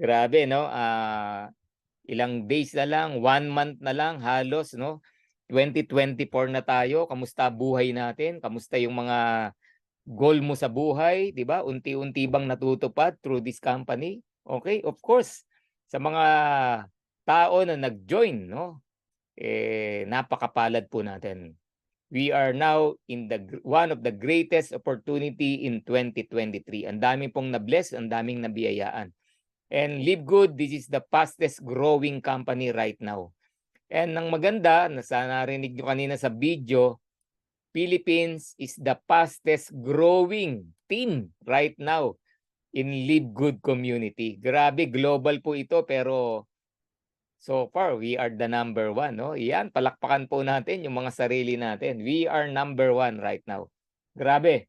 Grabe 'no, ilang days na lang, 1 month na lang halos 'no, 2024 na tayo. Kamusta buhay natin? Kamusta yung mga goal mo sa buhay, 'di ba? Unti-unti bang natutupad through this company? Okay, of course, sa mga tao na nag-join 'no, napakapalad po natin. We are now in one of the greatest opportunity in 2023. Ang dami pong na-bless, ang daming nabiyayaan. And Live Good, this is the fastest growing company right now. And ang maganda, narinig nyo kanina sa video, Philippines is the fastest growing team right now in Live Good community. Grabe, global po ito pero so far we are the number one. No? Yan, palakpakan po natin yung mga sarili natin. We are number one right now. Grabe.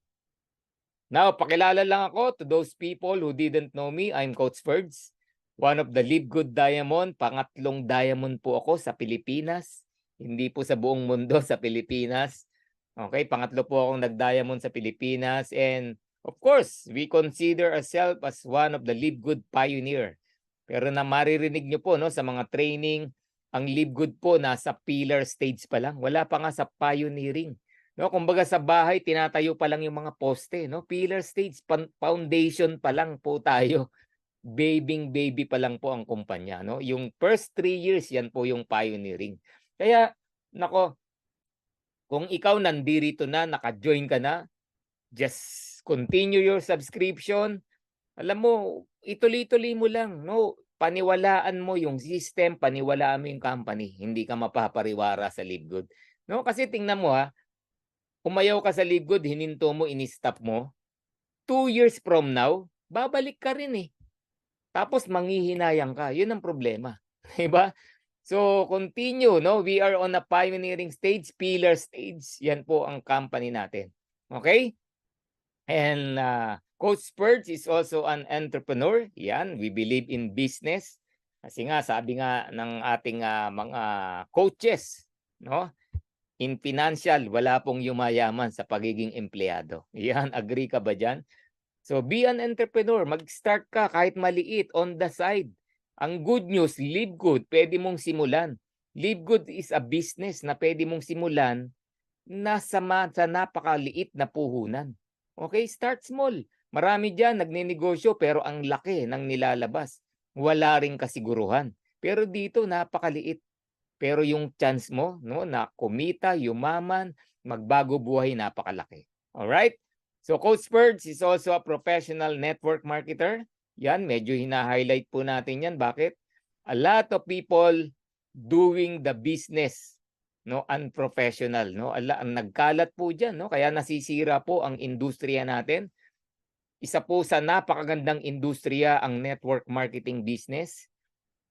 Now, pakilala lang ako to those people who didn't know me. I'm Coach Ferds, one of the Live Good Diamond. Pangatlong diamond po ako sa Pilipinas. Hindi po sa buong mundo, sa Pilipinas. Okay, pangatlo po akong nag-diamond sa Pilipinas. And of course, we consider ourselves as one of the Live Good pioneer. Pero na maririnig nyo po no, sa mga training, ang Live Good po nasa pillar stage pa lang. Wala pa nga sa pioneering. No, kumbaga sa bahay tinatayo pa lang yung mga poste, no? Pillar stage, foundation pa lang po tayo. Baby pa lang po ang kumpanya, no? Yung first 3 years yan po yung pioneering. Kaya nako, kung ikaw nandirito na, naka-join ka na, just continue your subscription. Alam mo, ituloy-tuloy mo lang, no? Paniwalaan mo yung system, paniwalaan mo yung company. Hindi ka mapapariwara sa Live Good. No? Kasi tingnan mo ha, umayaw ka sa Live Good, hininto mo, ini-stop mo, 2 years from now, babalik ka rin eh. Tapos manghihinayang ka. Yun ang problema. Diba? So, continue, no? We are on a pioneering stage, pillar stage. Yan po ang company natin. Okay? And Coach Spurge is also an entrepreneur. Yan, we believe in business. Kasi nga, sabi nga ng ating mga coaches, no? In financial, wala pong yumayaman sa pagiging empleyado. Yan, agree ka ba dyan? So be an entrepreneur, mag-start ka kahit maliit on the side. Ang good news, Live Good, pwede mong simulan. Live Good is a business na pwede mong simulan sa napakaliit na puhunan. Okay, start small. Marami dyan nagnenegosyo pero ang laki ng nilalabas. Wala ring kasiguruhan. Pero dito napakaliit. Pero yung chance mo, no, na kumita, yumaman, magbago buhay, napakalaki. All right? So Coach Spurge is also a professional network marketer. Yan, medyo hina-highlight po natin yan. Bakit? A lot of people doing the business, no, unprofessional, no? Ang nagkalat po diyan, no? Kaya nasisira po ang industriya natin. Isa po sa napakagandang industriya ang network marketing business.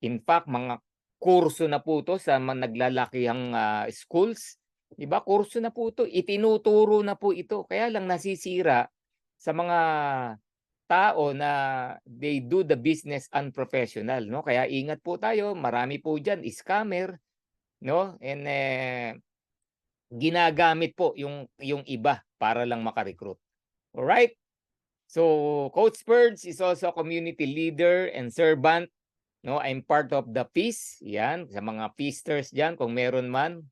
In fact, mga kurso na po 'to sa mga naglalakihang schools, 'di ba? Kurso na po 'to, itinuturo na po ito. Kaya lang nasisira sa mga tao na they do the business unprofessional, no? Kaya ingat po tayo, marami po diyan scammer, no? And ginagamit po yung iba para lang maka-recruit. All right? So, Coach Spurge is also a community leader and servant. No, I'm part of the feast. Yan, sa mga feasters diyan kung meron man,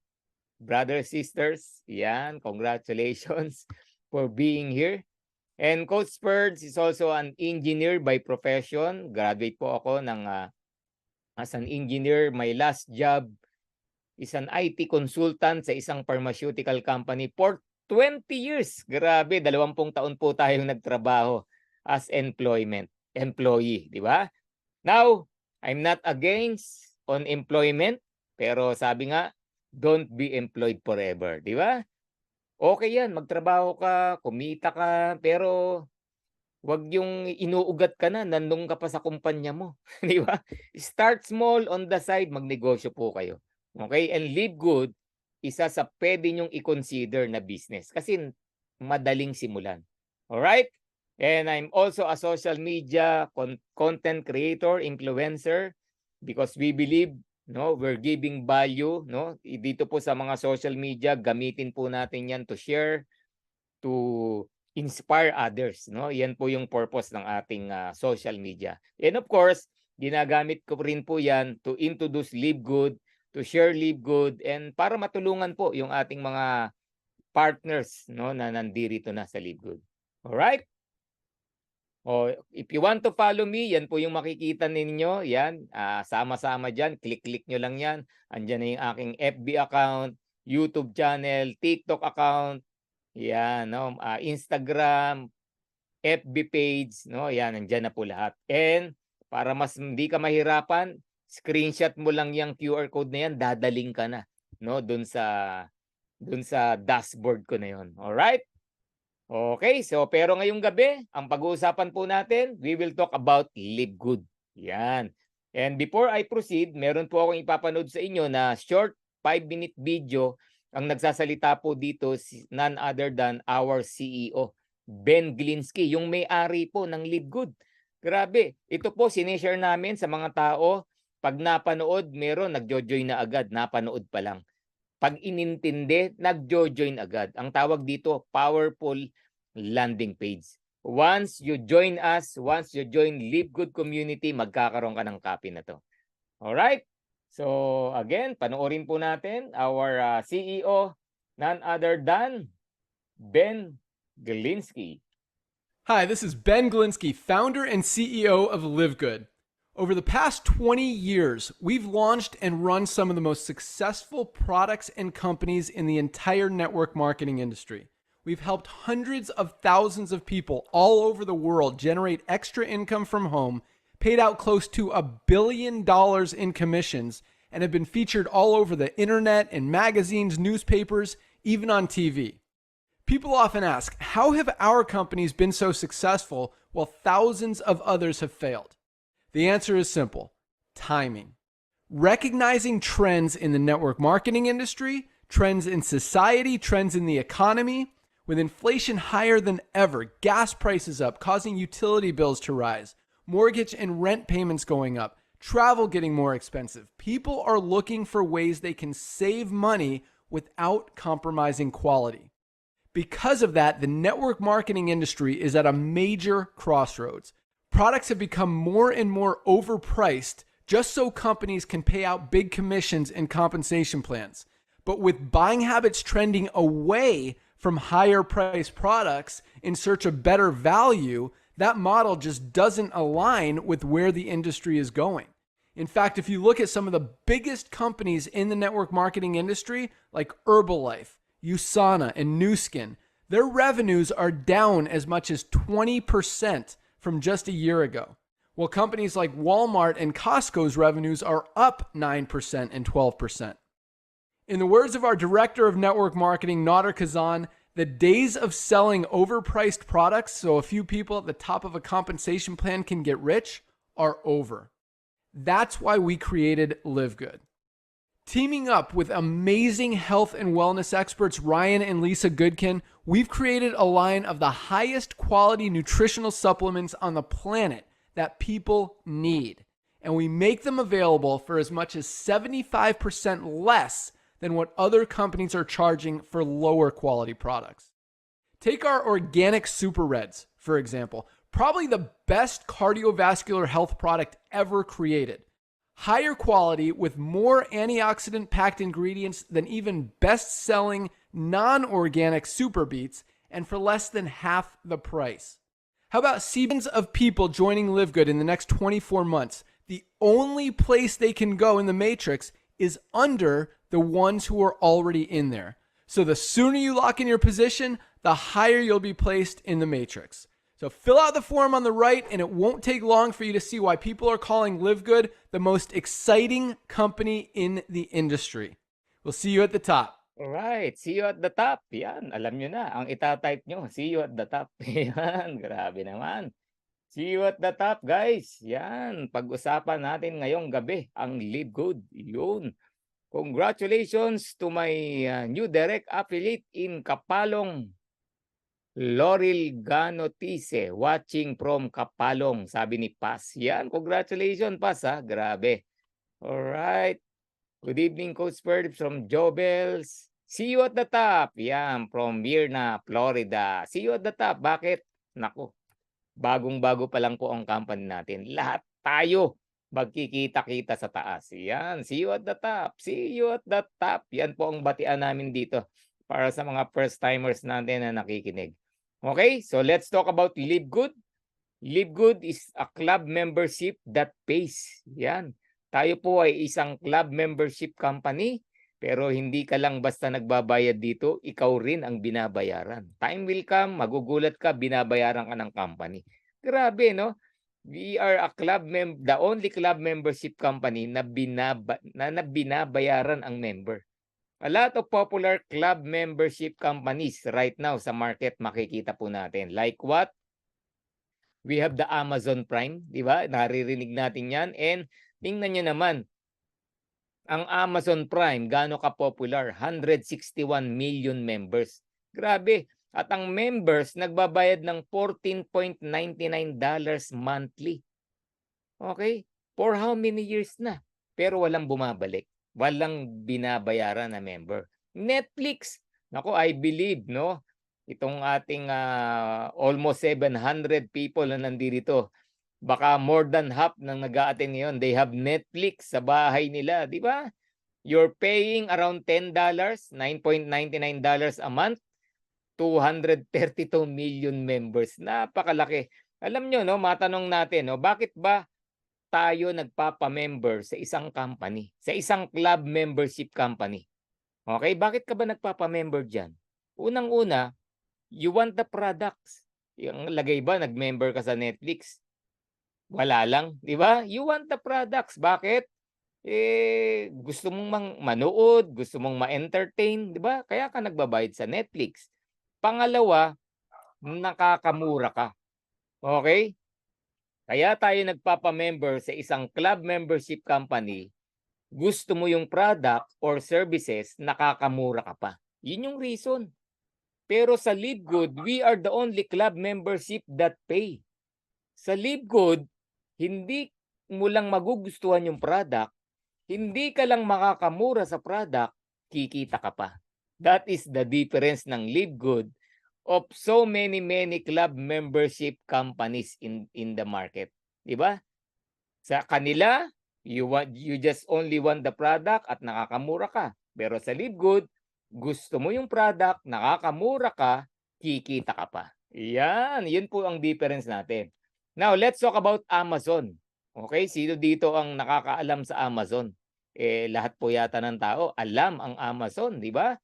brothers, sisters, yan, congratulations for being here. And Coach Spurge is also an engineer by profession. Graduate po ako ng as an engineer. My last job is an IT consultant sa isang pharmaceutical company for 20 years. Grabe, 20 taon po tayong nagtrabaho as employee, di ba? Now, I'm not against on employment, pero sabi nga, don't be employed forever, di ba? Okay yan, magtrabaho ka, kumita ka, pero wag yung inuugat ka na, nandun ka pa sa kumpanya mo, di ba? Start small on the side, magnegosyo po kayo. Okay? And Live Good, isa sa pwede nyong i-consider na business kasi madaling simulan. Alright? And I'm also a social media content creator, influencer, because we believe, no, we're giving value, no? Dito po sa mga social media, gamitin po natin 'yan to share, to inspire others, no? Yan po yung purpose ng ating social media. And of course, Ginagamit ko rin po yan to introduce Live Good, to share Live Good, and para matulungan po yung ating mga partners, no, na nandirito na sa Live Good. Alright? O, if you want to follow me, yan po yung makikita ninyo. Yan, sama-sama dyan. Click-click nyo lang yan. Andyan na yung aking FB account, YouTube channel, TikTok account, yan, no, Instagram, FB page, no, yan, andyan na po lahat. And para mas hindi ka mahirapan, screenshot mo lang yung QR code na yan, dadaling ka na, no, dun sa dashboard ko na yon. Alright? Okay, so pero ngayong gabi, ang pag-uusapan po natin, we will talk about Live Good. Yan. And before I proceed, meron po akong ipapanood sa inyo na short 5-minute video. Ang nagsasalita po dito none other than our CEO, Ben Glinsky, yung may-ari po ng Live Good. Grabe, ito po sineshare namin sa mga tao. Pag napanood, meron nagjo-join na agad, napanood pa lang. Pag inintindi, nagjo-join agad. Ang tawag dito, powerful landing page. Once you join us, once you join Live Good Community, magkakaroon ka ng copy na to. Alright? So again, panoorin po natin our CEO, none other than Ben Glinsky. Hi, this is Ben Glinsky, founder and CEO of Live Good. Over the past 20 years, we've launched and run some of the most successful products and companies in the entire network marketing industry. We've helped hundreds of thousands of people all over the world generate extra income from home, paid out close to $1 billion in commissions, and have been featured all over the internet, in magazines, newspapers, even on TV. People often ask, how have our companies been so successful while thousands of others have failed? The answer is simple: timing. Recognizing trends in the network marketing industry, trends in society, trends in the economy. With inflation higher than ever, gas prices up, causing utility bills to rise, mortgage and rent payments going up, travel getting more expensive, people are looking for ways they can save money without compromising quality. Because of that, the network marketing industry is at a major crossroads. Products have become more and more overpriced just so companies can pay out big commissions and compensation plans. But with buying habits trending away from higher priced products in search of better value, that model just doesn't align with where the industry is going. In fact, if you look at some of the biggest companies in the network marketing industry, like Herbalife, USANA, and Nu Skin, their revenues are down as much as 20% from just a year ago, while companies like Walmart and Costco's revenues are up 9% and 12%. In the words of our director of network marketing, Nader Kazan, the days of selling overpriced products so a few people at the top of a compensation plan can get rich are over. That's why we created Live Good. Teaming up with amazing health and wellness experts Ryan and Lisa Goodkin, we've created a line of the highest quality nutritional supplements on the planet that people need. And we make them available for as much as 75% less than what other companies are charging for lower quality products. Take our organic Super Reds, for example, probably the best cardiovascular health product ever created. Higher quality with more antioxidant-packed ingredients than even best-selling non-organic Super Beets, and for less than half the price. How about millions of people joining Live Good in the next 24 months? The only place they can go in the matrix is under the ones who are already in there. So the sooner you lock in your position, the higher you'll be placed in the matrix. So fill out the form on the right, and it won't take long for you to see why people are calling Live Good the most exciting company in the industry. We'll see you at the top. Alright, see you at the top. Yan, alam nyo na. Ang itatype nyo, see you at the top. Yan, grabe naman. See you at the top, guys. Yan, pag-usapan natin ngayong gabi ang Live Good. Yun. Congratulations to my new direct affiliate in Kapalong, Laurel Ganotise, watching from Kapalong, sabi ni Paz. Yan, congratulations Paz ha, grabe. Alright. Good evening, Coach Ferb from Jobels. See you at the top. Yan, from Mirna, Florida. See you at the top. Bakit? Nako, bagong-bago pa lang po ang company natin. Lahat tayo magkikita-kita sa taas. Yan, see you at the top, see you at the top. Yan po ang batian namin dito para sa mga first timers natin na nakikinig. Okay, so let's talk about Live Good. Live Good is a club membership that pays. Yan. Tayo po ay isang club membership company, pero hindi ka lang basta nagbabayad dito, ikaw rin ang binabayaran. Time will come, magugulat ka, binabayaran ka ng company. Grabe, no? We are a the only club membership company na binabayaran ang member. A lot of popular club membership companies right now sa market makikita po natin. Like what? We have the Amazon Prime, di ba? Naririnig natin yan. And tingnan nyo naman, ang Amazon Prime, gaano ka-popular? 161 million members. Grabe. At ang members, nagbabayad ng $14.99 monthly. Okay? For how many years na? Pero walang bumabalik. Walang binabayaran na member. Netflix. Nako, I believe, no? Itong ating almost 700 people na nandito, baka more than half ng nag-a-attend ngayon, they have Netflix sa bahay nila, di ba? You're paying around $10, $9.99 a month, 232 million members. Napakalaki. Alam nyo, no, matanong natin, no, bakit ba tayo nagpapa-member sa isang company, sa isang club membership company? Okay, bakit ka ba nagpapa-member dyan? Unang-una, you want the products. Yung lagay ba, nag-member ka sa Netflix? Wala lang, di ba? You want the products. Bakit? Gusto mong manood, gusto mong ma-entertain, di ba? Kaya ka nagbabayad sa Netflix. Pangalawa, nakakamura ka. Okay? Kaya tayo nagpapa-member sa isang club membership company, gusto mo yung product or services, nakakamura ka pa. Yun yung reason. Pero sa Live Good, we are the only club membership that pay. Sa Live Good, hindi mo lang magugustuhan yung product, hindi ka lang makakamura sa product, kikita ka pa. That is the difference ng Live Good of so many club membership companies in the market. Di ba? Sa kanila, you just only want the product at nakakamura ka. Pero sa Live Good, gusto mo yung product, nakakamura ka, kikita ka pa. Yun po ang difference natin. Now, let's talk about Amazon. Okay, sino dito ang nakakaalam sa Amazon? Lahat po yata ng tao alam ang Amazon, di ba?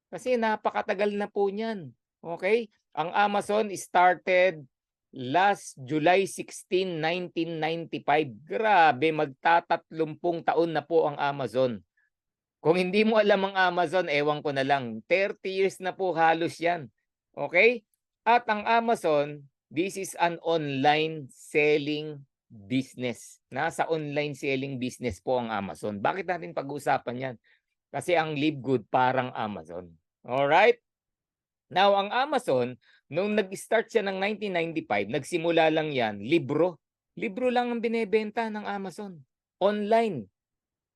Kasi napakatagal na po niyan. Okay? Ang Amazon started last July 16, 1995. Grabe, magta-30 taon na po ang Amazon. Kung hindi mo alam ang Amazon, ewan ko na lang. 30 years na po halos yan. Okay? At ang Amazon, this is an online selling business. Nasa online selling business po ang Amazon. Bakit natin pag-uusapan yan? Kasi ang Live Good parang Amazon. Alright? Now, ang Amazon, nung nag-start siya ng 1995, nagsimula lang yan, libro. Libro lang ang binebenta ng Amazon. Online.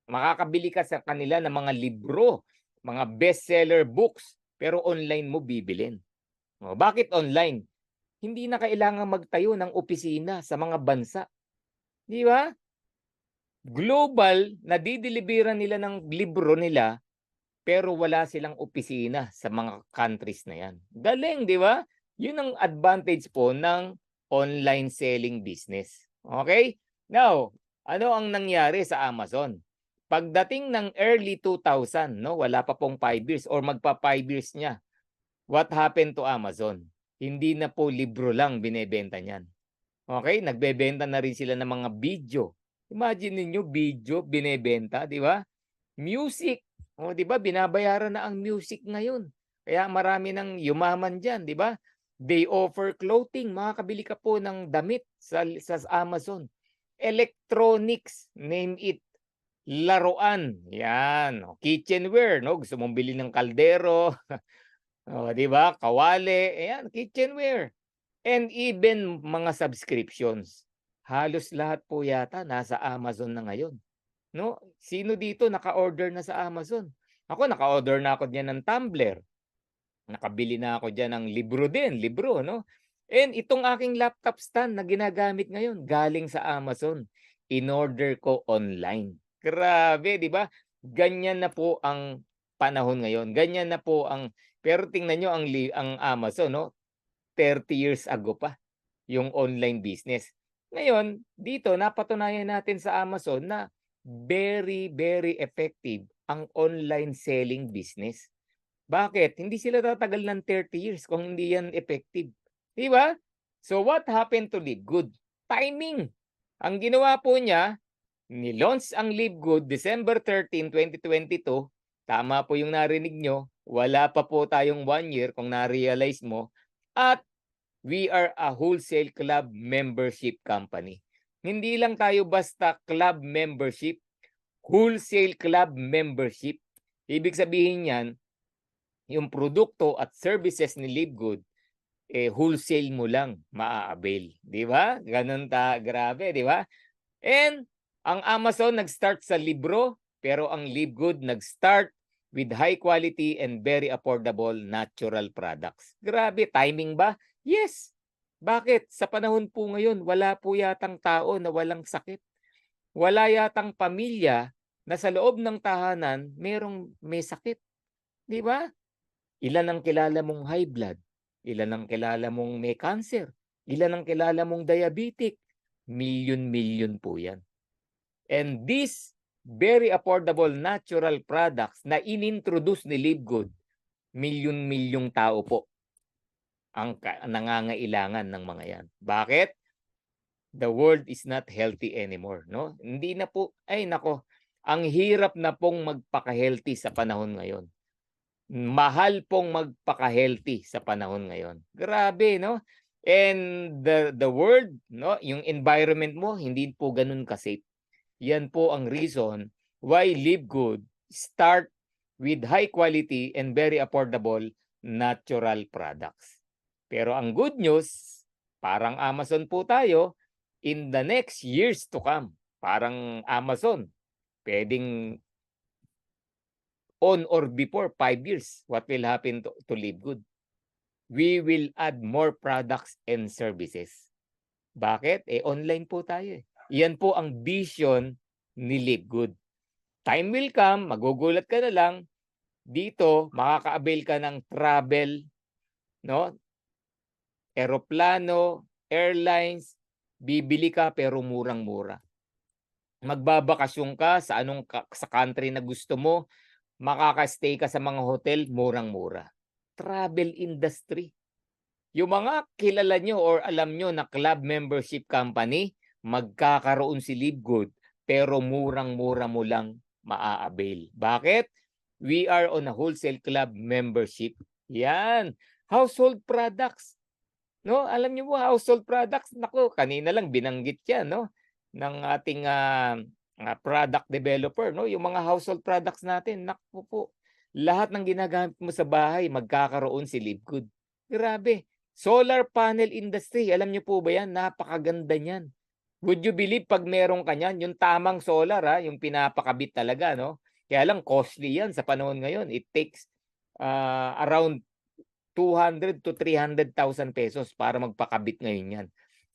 Makakabili ka sa kanila ng mga libro, mga bestseller books, pero online mo bibilin. O, bakit online? Hindi na kailangan magtayo ng opisina sa mga bansa. Di ba? Global, nadideliveran nila ng libro nila, pero wala silang opisina sa mga countries na yan. Galing, di ba? Yun ang advantage po ng online selling business. Okay? Now, ano ang nangyari sa Amazon? Pagdating ng early 2000, no, wala pa pong 5 years or magpa 5 years niya, what happened to Amazon? Hindi na po libro lang binebenta niyan. Okay? Nagbebenta na rin sila ng mga video. Imagine niyo video binebenta, di ba? Music. O, di ba? Binabayaran na ang music ngayon. Kaya marami nang yumaman diyan, di ba? They offer clothing. Makakabili ka po ng damit sa Amazon. Electronics, name it. Laruan. Yan. Kitchenware, no? Gusto mong bili ng kaldero. O, di ba? Kawali. Ayan, kitchenware. And even mga subscriptions. Halos lahat po yata nasa Amazon na ngayon. No? Sino dito naka-order na sa Amazon? Ako, naka-order na ako diyan ng tumbler. Nakabili na ako diyan ng libro din, libro, no? And itong aking laptop stand na ginagamit ngayon, galing sa Amazon. in-order ko online. Grabe, 'di ba? Ganyan na po ang panahon ngayon. Ganyan na po ang pero tingnan niyo ang Amazon 'no, 30 years ago pa yung online business. Ngayon, dito napatunayan natin sa Amazon na very, very effective ang online selling business. Bakit? Hindi sila tatagal ng 30 years kung hindi yan effective. 'Di ba? So what happened to Live Good? Timing. Ang ginawa po niya, ni-launch ang Live Good December 13, 2022. Tama po yung narinig nyo. Wala pa po tayong 1 year kung na-realize mo. At we are a wholesale club membership company. Hindi lang tayo basta club membership, wholesale club membership. Ibig sabihin yan, yung produkto at services ni Live Good, wholesale mo lang maa-avail. Di ba? Ganun grabe, di ba? And ang Amazon nag-start sa libro, pero ang Live Good nag-start with high quality and very affordable natural products. Grabe, timing ba? Yes. Bakit? Sa panahon po ngayon, wala po yatang tao na walang sakit. Wala yatang pamilya na sa loob ng tahanan may sakit. Di ba? Ilan ang kilala mong high blood? Ilan ang kilala mong may cancer? Ilan ang kilala mong diabetic? Million-million po yan. And these very affordable natural products na inintroduce ni Live Good, milyon-milyong tao po ang nangangailangan ng mga yan. Bakit? The world is not healthy anymore, no? Hindi na po, ay nako, ang hirap na pong magpaka-healthy sa panahon ngayon. Mahal pong magpaka-healthy sa panahon ngayon. Grabe, no? And the world, no, yung environment mo hindi po ganun ka-safe. Yan po ang reason why Live Good start with high quality and very affordable natural products. Pero ang good news, parang Amazon po tayo, in the next years to come, parang Amazon, pwedeng on or before 5 years, what will happen to Live Good? We will add more products and services. Bakit? Online po tayo. Yan po ang vision ni Live Good. Time will come, magugulat ka na lang, dito makaka-avail ka ng travel, no? Eroplano, airlines, bibili ka pero murang-mura. Magbabakasyon ka sa sa country na gusto mo, makaka-stay ka sa mga hotel, murang-mura. Travel industry. Yung mga kilala nyo or alam nyo na club membership company, magkakaroon si Live Good, pero murang-mura mo lang maa-avail. Bakit? We are on a wholesale club membership. Yan. Household products. No, alam niyo po household products, nako, kanina lang binanggit 'yan, no, ng ating product developer, no, yung mga household products natin, naku po. Lahat ng ginagamit mo sa bahay magkakaroon si Live Good. Grabe. Solar panel industry, alam niyo po ba 'yan? Napakaganda niyan. Would you believe pag meron ka niyan, yung tamang solar yung pinapakabit talaga, no? Kaya lang costly 'yan sa panahon ngayon. It takes around 200 to 300,000 pesos para magpakabit ngayon yan.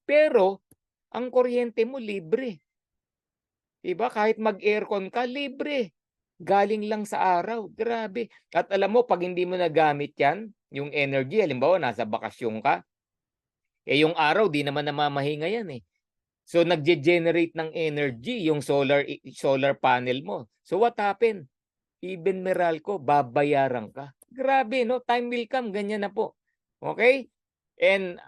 Pero, ang kuryente mo libre. Diba? Kahit mag-aircon ka, libre. Galing lang sa araw. Grabe. At alam mo, pag hindi mo nagamit yan, yung energy, halimbawa, nasa bakasyon ka, yung araw, di naman namamahinga yan. So, nagge-generate ng energy yung solar panel mo. So, what happened? Even Meralco, babayaran ka. Grabe, no? Time will come, ganyan na po. Okay? And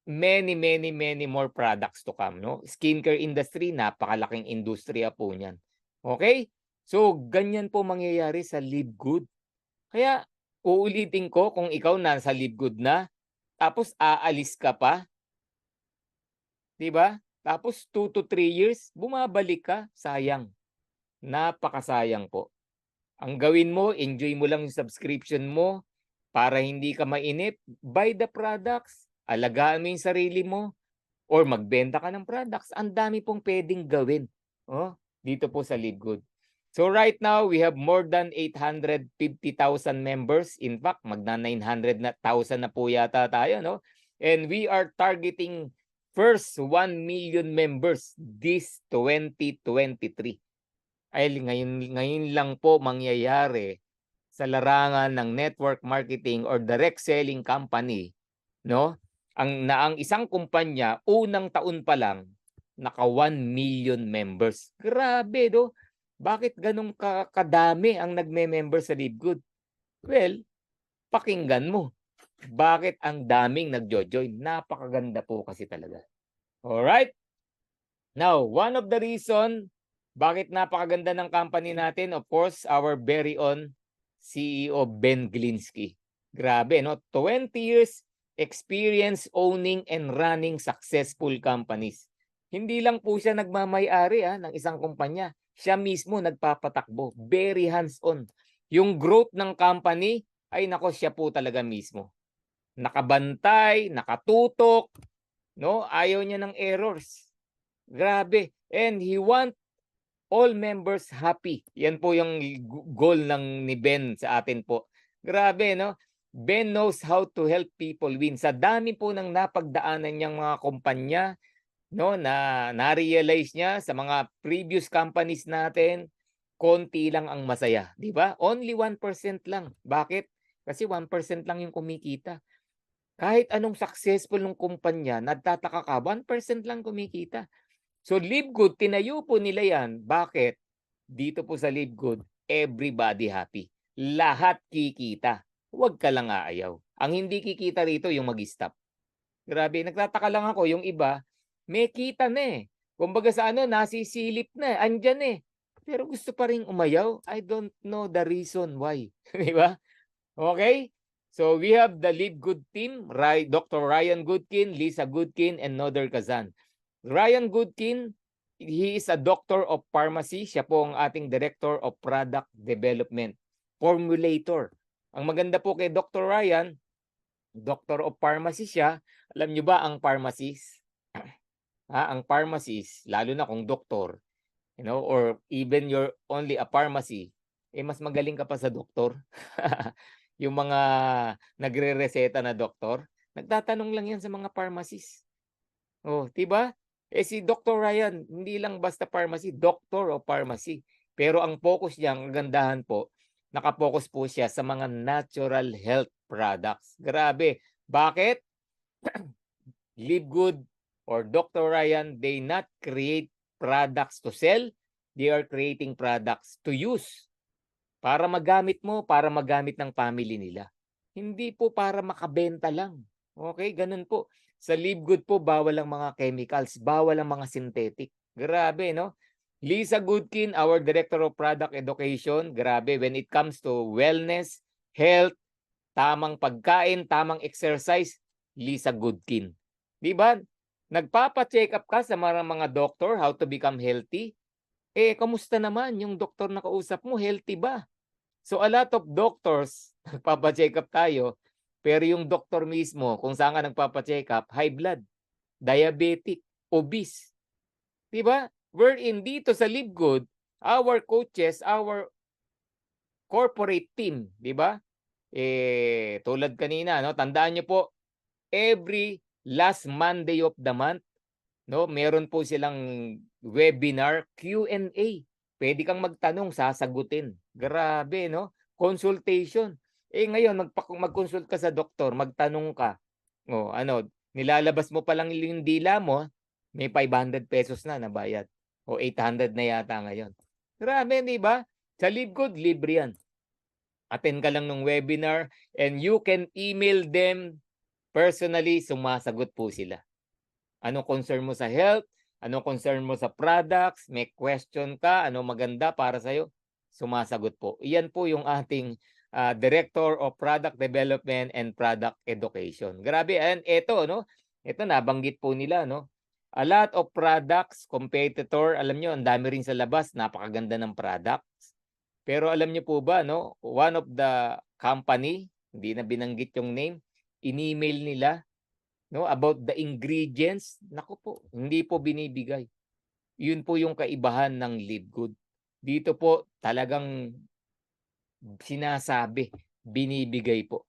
many, many, many more products to come, no? Skincare industry, napakalaking industriya po niyan. Okay? So, ganyan po mangyayari sa Live Good. Kaya, uulitin ko kung ikaw nasa Live Good na, tapos aalis ka pa, di ba? Tapos 2 to 3 years, bumabalik ka, sayang. Napakasayang po. Ang gawin mo, enjoy mo lang yung subscription mo para hindi ka mainip. Buy the products, alagaan mo yung sarili mo, or magbenta ka ng products. Ang dami pong pwedeng gawin dito po sa Live Good. So right now, we have more than 850,000 members. In fact, magna 900,000 na po yata tayo, no? And we are targeting first 1 million members this 2023. Ay ngayon lang po mangyayari sa larangan ng network marketing or direct selling company, no? Ang isang kumpanya unang taon pa lang naka 1 million members. Grabe, no? Bakit ganun kadami ang nagme-member sa LiveGood? Well, pakinggan mo. Bakit ang daming nagjo-join? Napakaganda po kasi talaga. Alright? Now, one of the reason bakit napakaganda ng company natin, of course, our very own CEO Ben Glinsky. Grabe, no? 20 years experience owning and running successful companies. Hindi lang po siya nagmamay-ari ng isang kumpanya. Siya mismo nagpapatakbo. Very hands-on. Yung growth ng company, ay nako, siya po talaga mismo. Nakabantay, nakatutok, no? Ayaw niya ng errors. Grabe. And he want all members happy. Yan po yung goal ni Ben sa atin po. Grabe, no? Ben knows how to help people win. Sa dami po ng napagdaanan niyang mga kumpanya, no, na na-realize niya sa mga previous companies natin, konti lang ang masaya, di ba? Only 1% lang. Bakit? Kasi 1% lang yung kumikita. Kahit anong successful ng kumpanya, nagtataka ka, 1% lang kumikita. So LiveGood, tinayo po nila yan. Bakit? Dito po sa LiveGood, everybody happy. Lahat kikita. Huwag ka lang aayaw. Ang hindi kikita rito yung mag-stop. Grabe, nagtataka lang ako, yung iba, may kita na eh. Kumbaga sa nasisilip na, andyan eh. Pero gusto pa rin umayaw. I don't know the reason why. Di ba? Okay? So we have the LiveGood team, Dr. Ryan Goodkin, Lisa Goodkin, and Noder Kazan. Ryan Goodkin, he is a doctor of pharmacy. Siya po ang ating director of product development. Formulator. Ang maganda po kay Dr. Ryan, doctor of pharmacy siya. Alam nyo ba ang pharmacist? Ang pharmacist, lalo na kung doktor, or even you're only a pharmacy, mas magaling ka pa sa doktor. Yung mga nagre-reseta na doktor, nagtatanong lang yan sa mga pharmacist. Oh, 'di ba? Si Dr. Ryan, hindi lang basta pharmacy, doctor of pharmacy. Pero ang focus niya, ang kagandahan po, nakapokus po siya sa mga natural health products. Grabe. Bakit? LiveGood or Dr. Ryan, they not create products to sell, they are creating products to use. Para magamit mo, para magamit ng family nila. Hindi po para makabenta lang. Okay, ganun po. Sa LiveGood po, bawal ang mga chemicals, bawal ang mga synthetic. Grabe, no? Lisa Goodkin, our Director of Product Education, grabe, when it comes to wellness, health, tamang pagkain, tamang exercise, Lisa Goodkin. Di ba? Nagpapa-check up ka sa mga doktor, how to become healthy. Kamusta naman yung doktor na kausap mo? Healthy ba? So a lot of doctors, nagpapa-check up tayo, pero yung doktor mismo, kung saan ka nagpapa-check up, high blood, diabetic, obese. Diba? Wherein dito sa LiveGood, our coaches, our corporate team, diba? Tulad kanina, no? Tandaan nyo po, every last Monday of the month, no, meron po silang webinar, Q&A. Pwede kang magtanong, sasagutin. Grabe, no? Consultation. Ngayon, mag-consult ka sa doktor, magtanong ka. Nilalabas mo pa lang yung dila mo, may 500 pesos na nabayad. O 800 na yata ngayon. Grabe, di ba? Sa LiveGood, libre yan. Attend ka lang ng webinar and you can email them personally, sumasagot po sila. Anong concern mo sa health? Anong concern mo sa products? May question ka? Ano maganda para sa'yo? Sumasagot po. Iyan po yung ating Director of Product Development and Product Education. Grabe. And ito, no? Ito nabanggit po nila, no? A lot of products, competitor, alam nyo, ang dami rin sa labas, napakaganda ng products. Pero alam nyo po ba, no? One of the company, hindi na binanggit yung name, in-email nila, no, about the ingredients. Naku po, hindi po binibigay. Yun po yung kaibahan ng LiveGood. Dito po talagang sinasabi, binibigay po.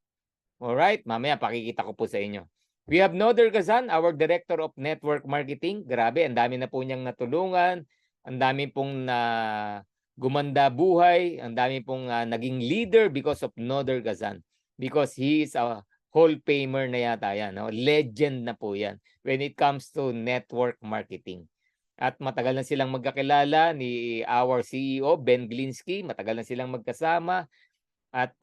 Alright, mamaya pakikita ko po sa inyo. We have Noder Gazan, our Director of Network Marketing. Grabe, ang dami na po niyang natulungan. Ang dami pong gumanda buhay. Ang dami pong naging leader because of Noder Gazan. Because he is a Hall Famer na yata yan. No? Legend na po yan when it comes to network marketing. At matagal na silang magkakilala ni our CEO, Ben Glinsky. Matagal na silang magkasama. At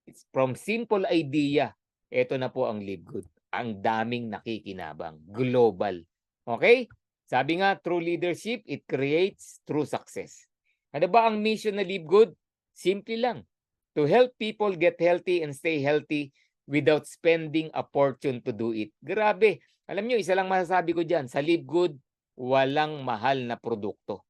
it's from simple idea, ito na po ang Live Good. Ang daming nakikinabang. Global. Okay? Sabi nga, true leadership, it creates true success. Ano ba ang mission na Live Good? Simple lang. To help people get healthy and stay healthy without spending a fortune to do it. Grabe. Alam nyo, isa lang masasabi ko dyan. Sa Live Good, walang mahal na produkto.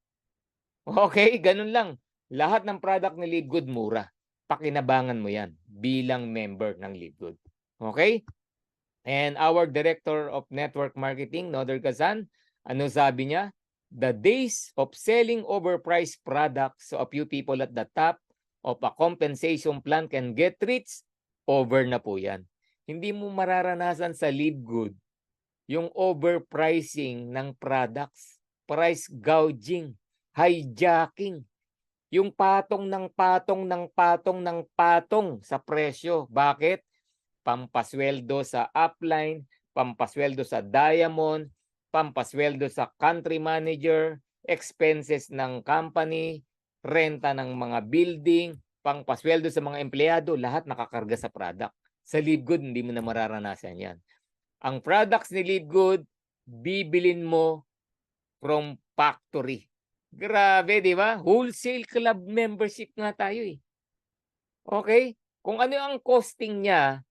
Okay? Ganun lang. Lahat ng product ni Live Good, mura. Pakinabangan mo yan bilang member ng Live Good. Okay? And our Director of Network Marketing, Noder Gazan, ano sabi niya? The days of selling overpriced products so a few people at the top of a compensation plan can get rich, over na po yan. Hindi mo mararanasan sa Live Good yung overpricing ng products, price gouging, hijacking, yung patong ng patong ng patong ng patong sa presyo. Bakit? Pampasweldo sa upline, pampasweldo sa diamond, pampasweldo sa country manager, expenses ng company, renta ng mga building, pampasweldo sa mga empleyado, lahat nakakarga sa product. Sa Live Good, hindi mo na mararanasan yan. Ang products ni Live Good, bibilin mo from factory. Grabe, di ba? Wholesale club membership nga tayo eh. Okay? Kung ano ang costing niya,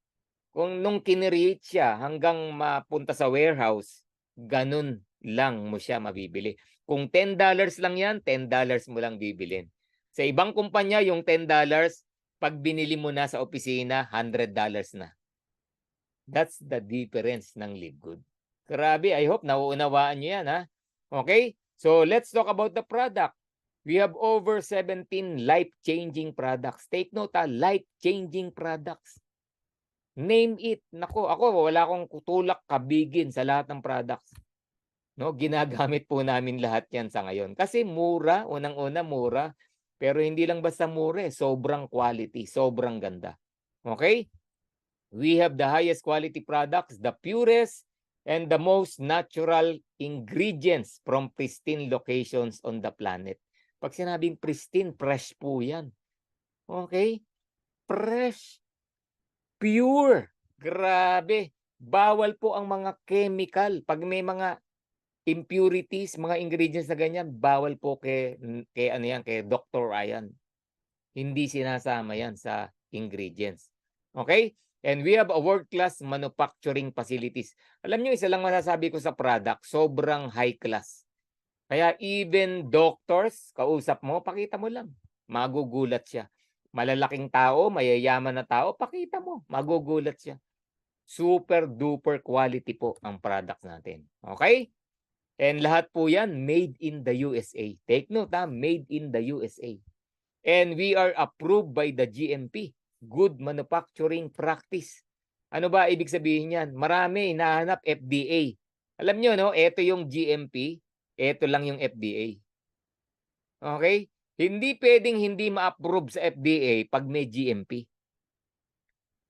kung nung kinreate siya hanggang mapunta sa warehouse, ganun lang mo siya mabibili. Kung $10 lang yan, $10 mo lang bibilin. Sa ibang kumpanya, yung $10, pag binili mo na sa opisina, $100 na. That's the difference ng Live Good. Grabe, I hope nauunawaan nyo yan, ha? Okay? So, let's talk about the product. We have over 17 life-changing products. Take note, life-changing products. Name it. Nako, ako wala akong kutulak kabigin sa lahat ng products. No, ginagamit po namin lahat 'yan sa ngayon. Kasi mura, unang-una mura, pero hindi lang basta mura, sobrang quality, sobrang ganda. Okay? We have the highest quality products, the purest and the most natural ingredients from pristine locations on the planet. Pag sinabing pristine, fresh po 'yan. Okay? Fresh. Pure. Grabe. Bawal po ang mga chemical. Pag may mga impurities, mga ingredients na ganyan, bawal po kay ano yan, kay Dr. Ryan. Hindi sinasama yan sa ingredients. Okay? And we have a world-class manufacturing facilities. Alam nyo, isa lang masasabi ko sa product, sobrang high class. Kaya even doctors, kausap mo, pakita mo lang. Magugulat siya. Malalaking tao, mayayaman na tao, pakita mo, magugulat siya. Super duper quality po ang products natin. Okay? And lahat po yan made in the USA. Take note, made in the USA. And we are approved by the GMP, Good Manufacturing Practice. Ano ba ibig sabihin yan? Marami hinahanap FDA. Alam nyo, no? Ito yung GMP, ito lang yung FDA. Okay? Hindi pwedeng hindi ma-approve sa FDA pag may GMP.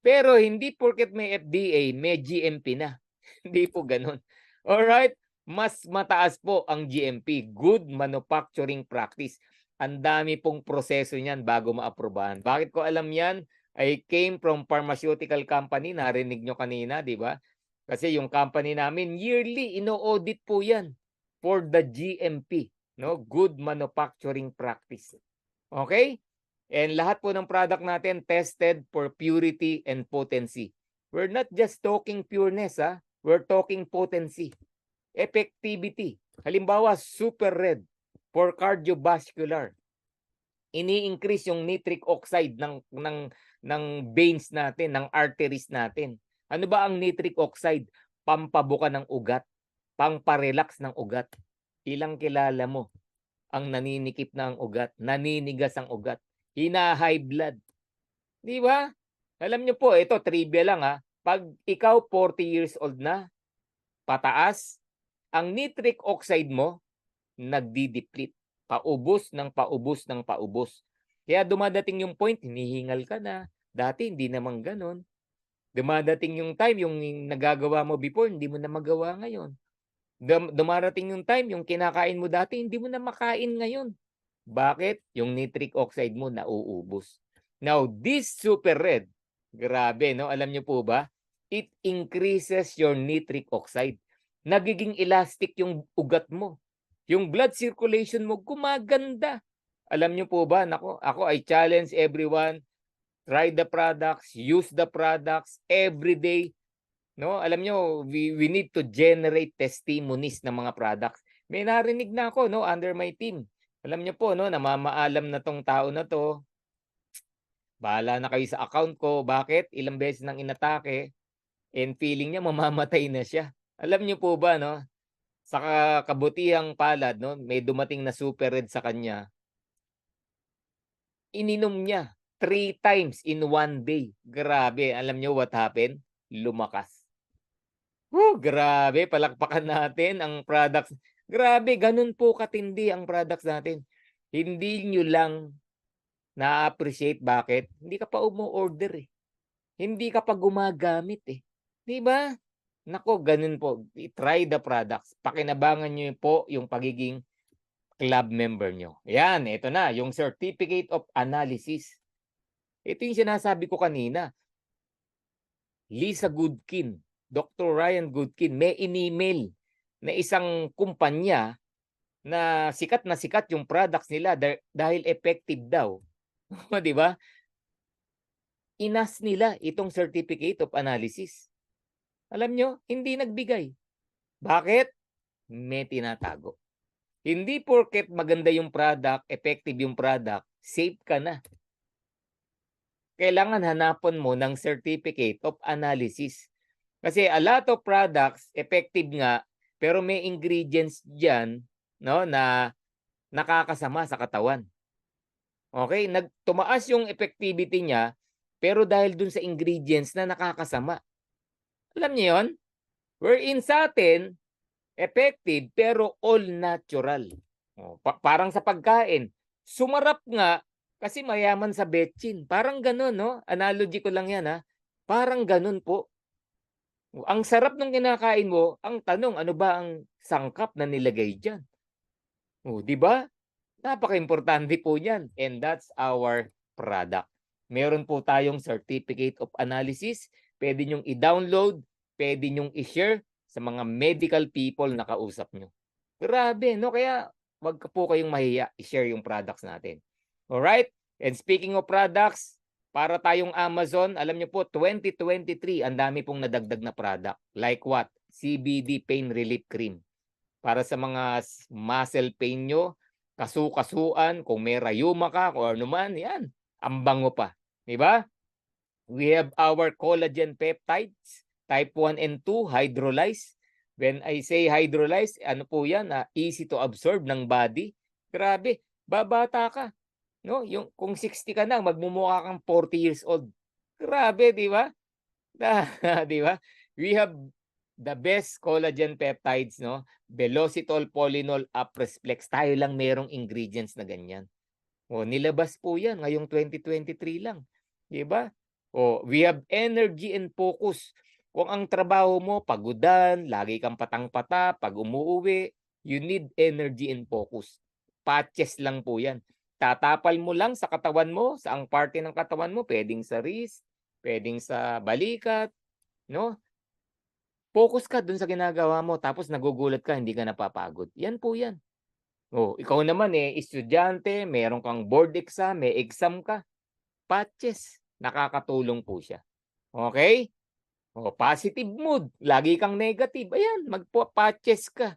Pero hindi porket may FDA, may GMP na. Hindi po ganun. Alright? Mas mataas po ang GMP, Good Manufacturing Practice. Ang dami pong proseso niyan bago ma-aprobahan. Bakit ko alam yan? I came from pharmaceutical company, narinig nyo kanina, di ba? Kasi yung company namin, yearly, ino-audit po yan for the GMP. No, good manufacturing practice. Okay? And lahat po ng product natin tested for purity and potency. We're not just talking pureness, we're talking potency, effectivity. Halimbawa, super red for cardiovascular. Ini-increase yung nitric oxide ng veins natin, ng arteries natin. Ano ba ang nitric oxide? Pampabuka ng ugat, pamparelax ng ugat. Ilang kilala mo ang naninikip na ang ugat, naninigas ang ugat, hina-high blood. Di ba? Alam niyo po, ito trivia lang Pag ikaw 40 years old na, pataas, ang nitric oxide mo nagdi-deplete. Paubos ng paubos ng paubos. Kaya dumadating yung point, hinihingal ka na. Dati hindi naman gano'n. Dumadating yung time, yung nagagawa mo before, hindi mo na magawa ngayon. Dumarating yung time, yung kinakain mo dati, hindi mo na makain ngayon. Bakit? Yung nitric oxide mo nauubos. Now, this super red, grabe, no? Alam niyo po ba? It increases your nitric oxide. Nagiging elastic yung ugat mo. Yung blood circulation mo gumaganda. Alam niyo po ba? Nako, ako I challenge everyone, try the products, use the products every day. No, alam niyo, we need to generate testimonies ng mga products. May narinig na ako, no, under my team. Alam niyo po, no, namamaalam na tong tao na to. Bahala na kayo sa account ko. Bakit? Ilang beses nang inatake and feeling niya mamamatay na siya. Alam niyo po ba, no? Sa kabutihang palad, no, may dumating na super red sa kanya. Ininom niya 3 times in 1 day. Grabe, alam niyo what happened? Lumakas. Grabe, palakpakan natin ang products. Grabe, ganun po katindi ang products natin. Hindi nyo lang na-appreciate bakit? Hindi ka pa umu-order eh. Hindi ka pa gumagamit eh. 'Di ba? Nako, ganun po. I-try the products. Pakinabangan nyo po yung pagiging club member nyo. Yan, ito na, yung Certificate of Analysis. Ito yung sinasabi ko kanina. Lisa Goodkin, Dr. Ryan Goodkin, may in-email na isang kumpanya na sikat yung products nila dahil effective daw. Di ba? Inas nila itong Certificate of Analysis. Alam nyo, hindi nagbigay. Bakit? May tinatago. Hindi porket maganda yung product, effective yung product, safe ka na. Kailangan hanapan mo ng Certificate of Analysis. Kasi a lot of products, effective nga, pero may ingredients dyan, no, na nakakasama sa katawan. Okay? Tumaas yung effectivity niya, pero dahil dun sa ingredients na nakakasama. Alam niyo yun? Wherein sa atin, effective pero all natural. Parang sa pagkain. Sumarap nga kasi mayaman sa betchin. Parang ganun, no? Analogy ko lang yan, ha? Parang ganun po. Ang sarap ng kinakain mo, ang tanong, ano ba ang sangkap na nilagay dyan? Di ba? Napaka-importante po yan. And that's our product. Meron po tayong Certificate of Analysis. Pwede nyong i-download, pwede nyong i-share sa mga medical people na kausap nyo. Grabe, no? Kaya wag po kayong mahiya i-share yung products natin. Alright? And speaking of products, para tayong Amazon, alam nyo po, 2023, ang dami pong nadagdag na product. Like what? CBD Pain Relief Cream. Para sa mga muscle pain nyo, kasu-kasuan, kung may rayuma ka, kung ano man, yan. Ang bango pa. Diba? We have our collagen peptides, type 1 and 2, hydrolyzed. When I say hydrolyzed, ano po yan? Easy to absorb ng body. Grabe, babata ka. No? Yung, kung 60 ka na, magmumukha kang 40 years old. Grabe, di ba? Di ba? We have the best collagen peptides, no? Velocitol, Polynol, Apresflex. Tayo lang merong ingredients na ganyan. Nilabas po yan ngayong 2023 lang. Di ba? We have energy and focus. Kung ang trabaho mo, pagudan, lagi kang patang-pata, pag umuuwi, you need energy and focus. Patches lang po yan. Tatapal mo lang sa katawan mo, sa ang parte ng katawan mo, pwedeng sa wrist, pwedeng sa balikat, no? Focus ka dun sa ginagawa mo, tapos nagugulat ka, hindi ka napapagod. Yan po yan. Ikaw naman estudyante, meron kang board exam, may exam ka, patches, nakakatulong po siya. Okay? Positive mood, lagi kang negative, ayan, magpa-patches ka.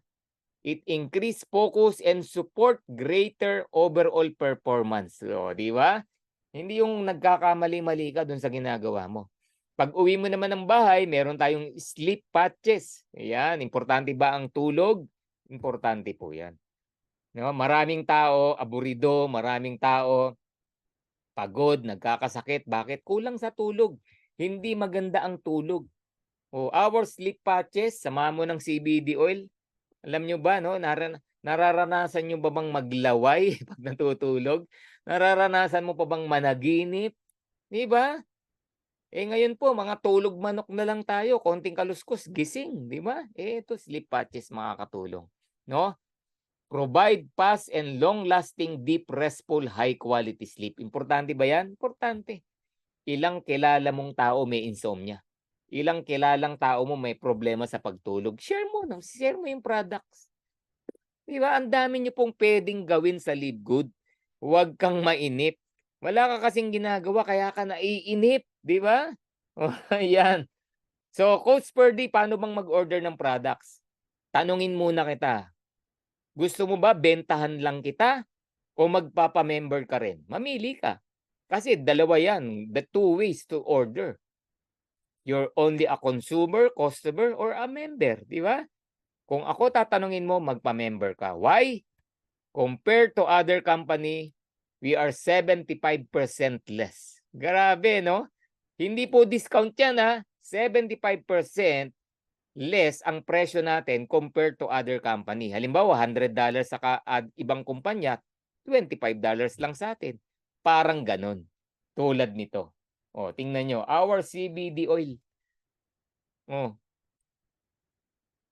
It increase focus and support greater overall performance. Di ba? Hindi yung nagkakamali-mali ka dun sa ginagawa mo. Pag uwi mo naman ng bahay, meron tayong sleep patches. Ayan, importante ba ang tulog? Importante po yan. No, maraming tao aburido, maraming tao pagod, nagkakasakit. Bakit? Kulang sa tulog. Hindi maganda ang tulog. Our sleep patches, samahan mo ng CBD oil. Alam nyo ba, no? Nararanasan nyo ba bang maglaway pag natutulog? Nararanasan mo pa bang managinip? Di ba? Ngayon po, mga tulog manok na lang tayo, konting kaluskos, gising, di ba? Ito, sleep patches makakatulong. No? Provide fast and long-lasting, deep, restful, high-quality sleep. Importante ba yan? Importante. Ilang kilala mong tao may insomnia? Ilang kilalang tao mo may problema sa pagtulog? Share mo, no? Share mo yung products. Di ba? Ang dami nyo pong pwedeng gawin sa Live Good. Huwag kang mainip. Wala ka kasing ginagawa, kaya ka naiinip. Di ba? Ayan. So, Coach Purdy, paano bang mag-order ng products? Tanungin muna kita. Gusto mo ba bentahan lang kita o magpapa-member ka rin? Mamili ka. Kasi dalawa yan, the two ways to order. You're only a consumer, customer, or a member, di ba? Kung ako tatanungin mo, magpa-member ka. Why? Compared to other company, we are 75% less. Grabe, no? Hindi po discount yan, ha? 75% less ang presyo natin compared to other company. Halimbawa, $100 sa ibang kumpanya, $25 lang sa atin. Parang ganon. Tulad nito. Tingnan nyo. Our CBD oil.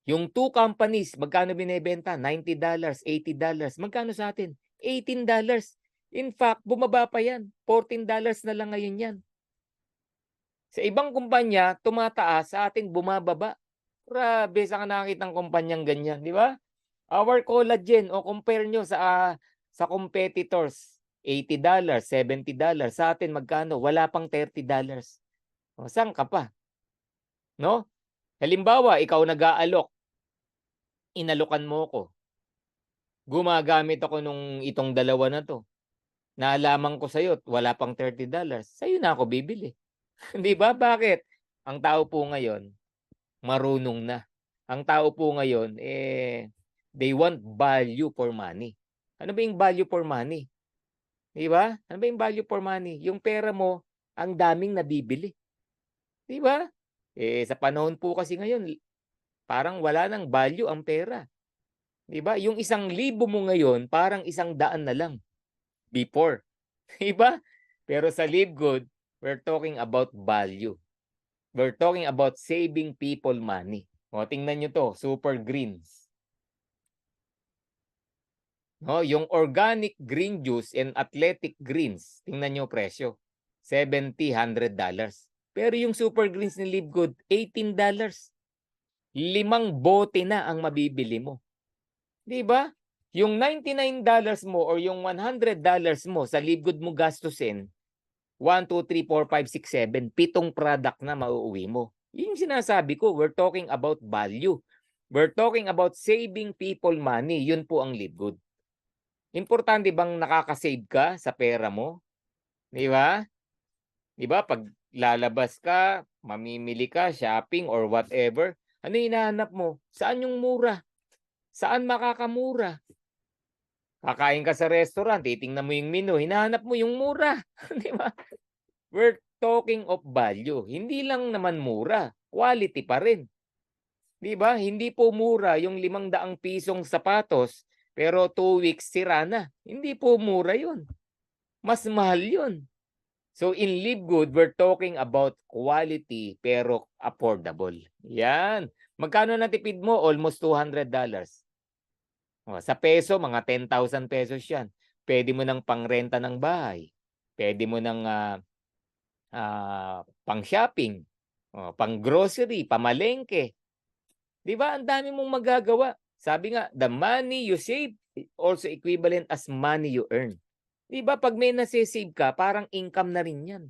Yung two companies, magkano binebenta? $90, $80. Magkano sa atin? $18. In fact, bumaba pa yan. $14 na lang ngayon yan. Sa ibang kumpanya, tumataas, sa atin bumababa. Grabe, saan ka nakakita ng kumpanyang ganyan, di ba? Our collagen, compare nyo sa competitors, $80, $70. Sa atin magkano? Wala pang $30. Saan ka pa? No? Halimbawa, ikaw nag-aalok. Inalokan mo ko. Gumagamit ako itong dalawa na to. Naalaman ko sa'yo, wala pang $30. Sa'yo na ako bibili. Di ba? Bakit? Ang tao po ngayon, marunong na. Ang tao po ngayon, they want value for money. Ano ba yung value for money? Di ba? Ano ba yung value for money? Yung pera mo, ang daming nabibili. Di ba? Sa panahon po kasi ngayon, parang wala nang value ang pera. Di ba? Yung 1,000 mo ngayon, parang 100 na lang. Before. Di ba? Pero sa Live Good, we're talking about value. We're talking about saving people money. Tingnan nyo to, Super Greens. Yung organic green juice and athletic greens, tingnan nyo presyo. $70, $100. Pero yung Super Greens ni Live Good, $18. 5 bote na ang mabibili mo. Di ba? Yung $99 mo or yung $100 mo sa Live Good mo gastusin, 1, 2, 3, 4, 5, 6, 7, 7 product na mauuwi mo. Yung sinasabi ko, we're talking about value. We're talking about saving people money. Yun po ang Live Good. Importante bang nakaka-save ka sa pera mo? Di ba? Di ba? Pag lalabas ka, mamimili ka, shopping or whatever, ano hinahanap mo? Saan yung mura? Saan makakamura? Kakain ka sa restaurant, titingnan mo yung menu, hinahanap mo yung mura. Di ba? We're talking of value. Hindi lang naman mura, quality pa rin. Di ba? Hindi po mura yung 500 pisong sapatos, pero 2 weeks sira na. Hindi po mura yun. Mas mahal yun. So in Live Good, we're talking about quality pero affordable. Yan. Magkano natipid mo? Almost $200. Sa peso, mga 10,000 pesos yan. Pwede mo ng pangrenta ng bahay. Pwede mo ng pang-shopping, pang-grocery, pamalengke. Di ba? Ang dami mong magagawa. Sabi nga, the money you save also equivalent as money you earn. Di ba? Pag may nasa-save ka, parang income na rin yan.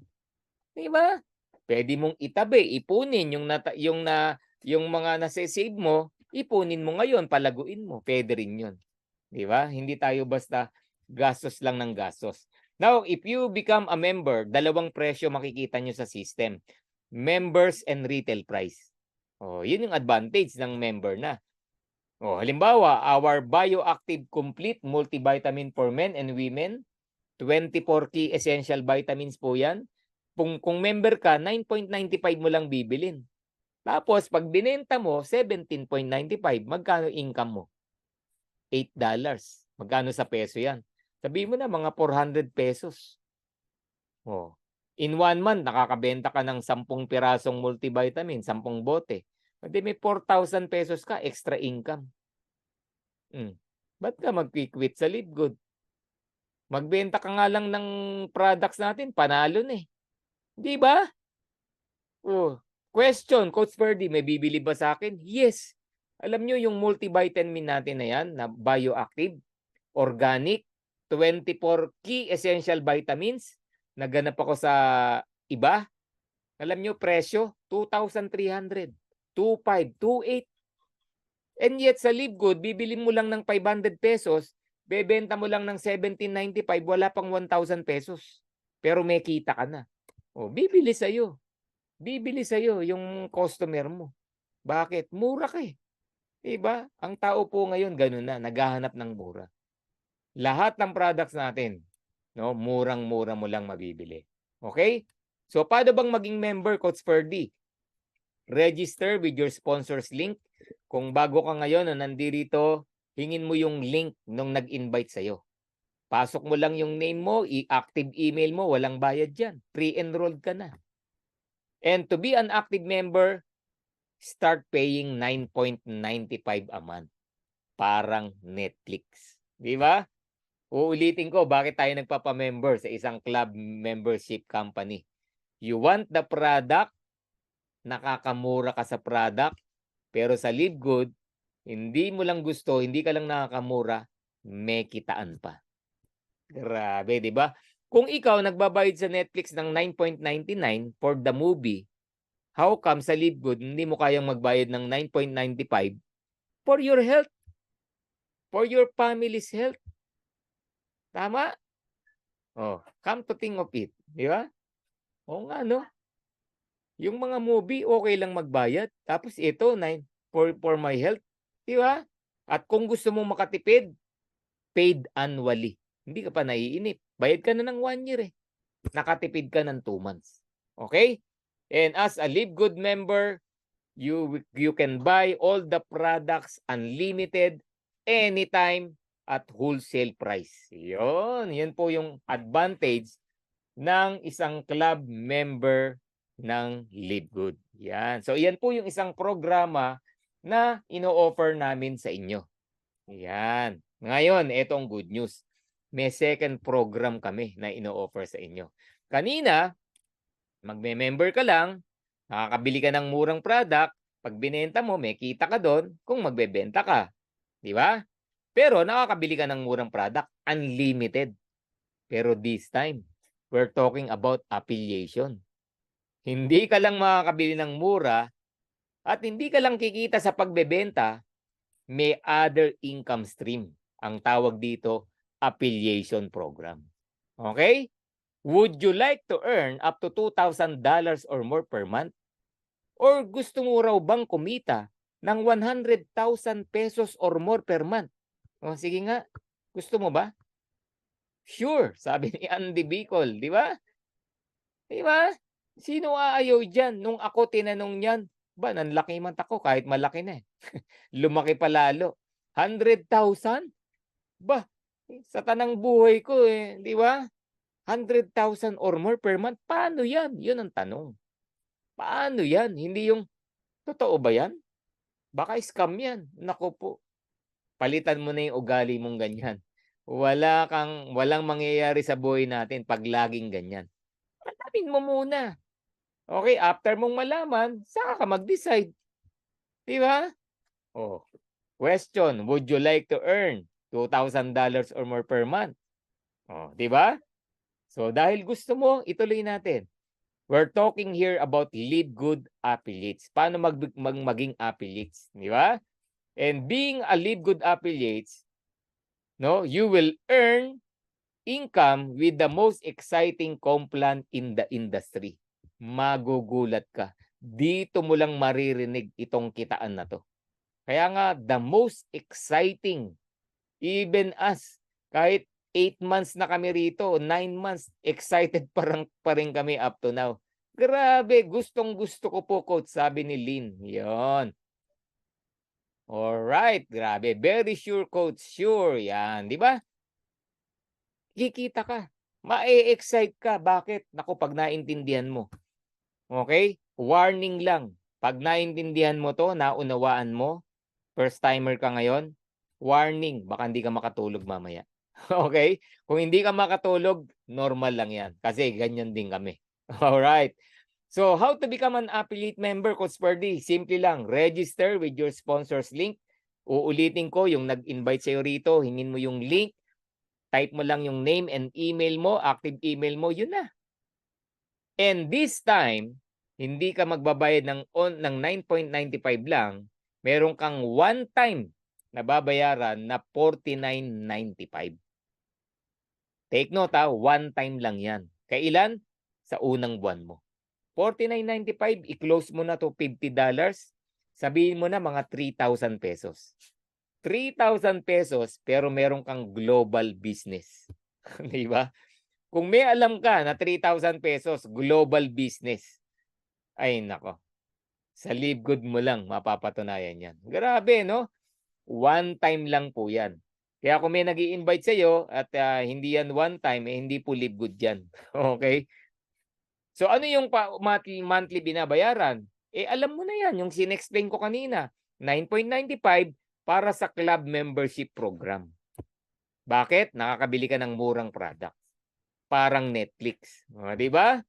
Di ba? Pwede mong itabi, ipunin yung mga nasa-save mo, ipunin mo ngayon, palaguin mo. Pwede rin yun. Di ba? Hindi tayo basta gastos lang ng gastos. Now, if you become a member, dalawang presyo makikita nyo sa system. Members and retail price. Yun yung advantage ng member na. Halimbawa, our Bioactive Complete Multivitamin for Men and Women, 24 key essential vitamins po yan. Kung member ka, 9.95 mo lang bibilin. Tapos pag binenta mo, 17.95, magkano income mo? $8. Magkano sa peso yan? Sabihin mo na mga 400 pesos. Oh. In 1 month, nakakabenta ka ng 10 pirasong multivitamin, 10 bote. Hindi may 4,000 pesos ka, extra income. Ba't ka mag-quit sa Livegood? Magbenta ka nga lang ng products natin, panalo na eh. Di ba? Oh. Question, Coach Ferdy, may bibili ba sa akin? Yes. Alam nyo yung multivitamin natin na yan, na bioactive, organic, 24 key essential vitamins. Naganap ako sa iba. Alam nyo, presyo, 2,300, 2,500, 2,800. And yet sa Livegood, bibili mo lang ng 500 pesos, bebenta mo lang ng 17.95, wala pang 1,000 pesos. Pero may kita ka na. O, bibili sa'yo. Bibili sa'yo yung customer mo. Bakit? Mura ka eh. Diba? Ang tao po ngayon, ganun na, naghahanap ng mura. Lahat ng products natin, no, murang-mura mo lang mabibili. Okay? So, paano bang maging member, Coach Ferdy? Register with your sponsors link. Kung bago ka ngayon o nandito, hingin mo yung link nung nag-invite sa'yo. Pasok mo lang yung name mo, i-active email mo, walang bayad dyan. Pre-enrolled ka na. And to be an active member, start paying 9.95 a month. Parang Netflix. Di ba? Uulitin ko, bakit tayo nagpapamember sa isang club membership company? You want the product, nakakamura ka sa product, pero sa Livegood, hindi mo lang gusto, hindi ka lang nakakamura, may kitaan pa. Grabe, di ba? Kung ikaw nagbabayad sa Netflix ng 9.99 for the movie, how come sa Livegood hindi mo kayang magbayad ng 9.95 for your health? For your family's health? Tama? Oh, come to think of it, di ba? Oo nga, no? Yung mga movie, okay lang magbayad. Tapos ito, for my health. Di ba? At kung gusto mong makatipid, paid annually. Hindi ka pa naiinip. Bayad ka na ng 1 year eh. Nakatipid ka ng 2 months. Okay? And as a Livegood member, you can buy all the products unlimited anytime at wholesale price. Yan po yung advantage ng isang club member ng Livegood. Yan. So yan po yung isang programa na ino-offer namin sa inyo. Yan. Ngayon, etong good news. May second program kami na ino-offer sa inyo. Kanina, magme-member ka lang, nakakabili ka ng murang product, pag binenta mo, may kita ka doon kung magbebenta ka. Di ba? Pero nakakabili ka ng murang product, unlimited. Pero this time, we're talking about affiliation. Hindi ka lang makakabili ng mura at hindi ka lang kikita sa pagbebenta, may other income stream. Ang tawag dito, affiliation program. Okay? Would you like to earn up to $2,000 or more per month? Or gusto mo raw bang kumita ng 100,000 pesos or more per month? O sige nga, gusto mo ba? Sure, sabi ni Andy Bicol, di ba? Di ba? Sino aayaw dyan? Nung ako tinanong yan, ba, nanlaki man ako kahit malaki na eh. Lumaki pa lalo. 100,000? Ba, sa tanang buhay ko eh, di ba? 100,000 or more per month, paano yan? Yun ang tanong. Paano yan? Hindi yung, totoo ba yan? Baka scam yan. Naku po. Palitan mo na yung ugali mong ganyan. Walang mangyayari sa buhay natin pag laging ganyan. Alamin mo muna. Okay, after mong malaman, saka ka mag-decide. Di ba? Oh. Question, would you like to earn $2,000 or more per month? Oh, di ba? So dahil gusto mo, ituloy natin. We're talking here about Livegood affiliates. Paano maging affiliates, di ba? And being a Livegood affiliates, no, you will earn income with the most exciting complan in the industry. Magugulat ka. Dito mo lang maririnig itong kitaan na to. Kaya nga, the most exciting, even us, kahit 8 months na kami rito, 9 months, excited pa rin kami up to now. Grabe, gustong-gusto ko po, coach, sabi ni Lynn. Yon. Alright, grabe. Very sure, coach. Sure. Yan, di ba? Kikita ka. Ma-excite ka. Bakit? Naku, pag naintindihan mo. Okay? Warning lang. Pag naintindihan mo to, naunawaan mo, first timer ka ngayon, warning, baka hindi ka makatulog mamaya. Okay? Kung hindi ka makatulog, normal lang yan. Kasi ganyan din kami. Alright. So, how to become an affiliate member, Coach Ferdy? Simple lang. Register with your sponsor's link. Uulitin ko, yung nag-invite sa'yo rito, hingin mo yung link. Type mo lang yung name and email mo, active email mo, yun na. And this time, hindi ka magbabayad ng 9.95 lang. Meron kang one time na babayaran na 49.95. Take note ha, one time lang yan. Kailan? Sa unang buwan mo. 49.95, i-close mo na to $50. Sabihin mo na mga 3,000 pesos. 3,000 pesos pero meron kang global business. Di ba? Kung may alam ka na 3,000 pesos global business, ay nako, sa Live Good mo lang mapapatunayan yan. Grabe, no? One time lang po yan. Kaya kung may nag-i-invite sa'yo at hindi yan one time, hindi po Live Good yan. Okay? So ano yung monthly binabayaran? Alam mo na yan, yung sinexplain ko kanina, 9.95 para sa club membership program. Bakit? Nakakabili ka ng murang product. Parang Netflix. Di ba?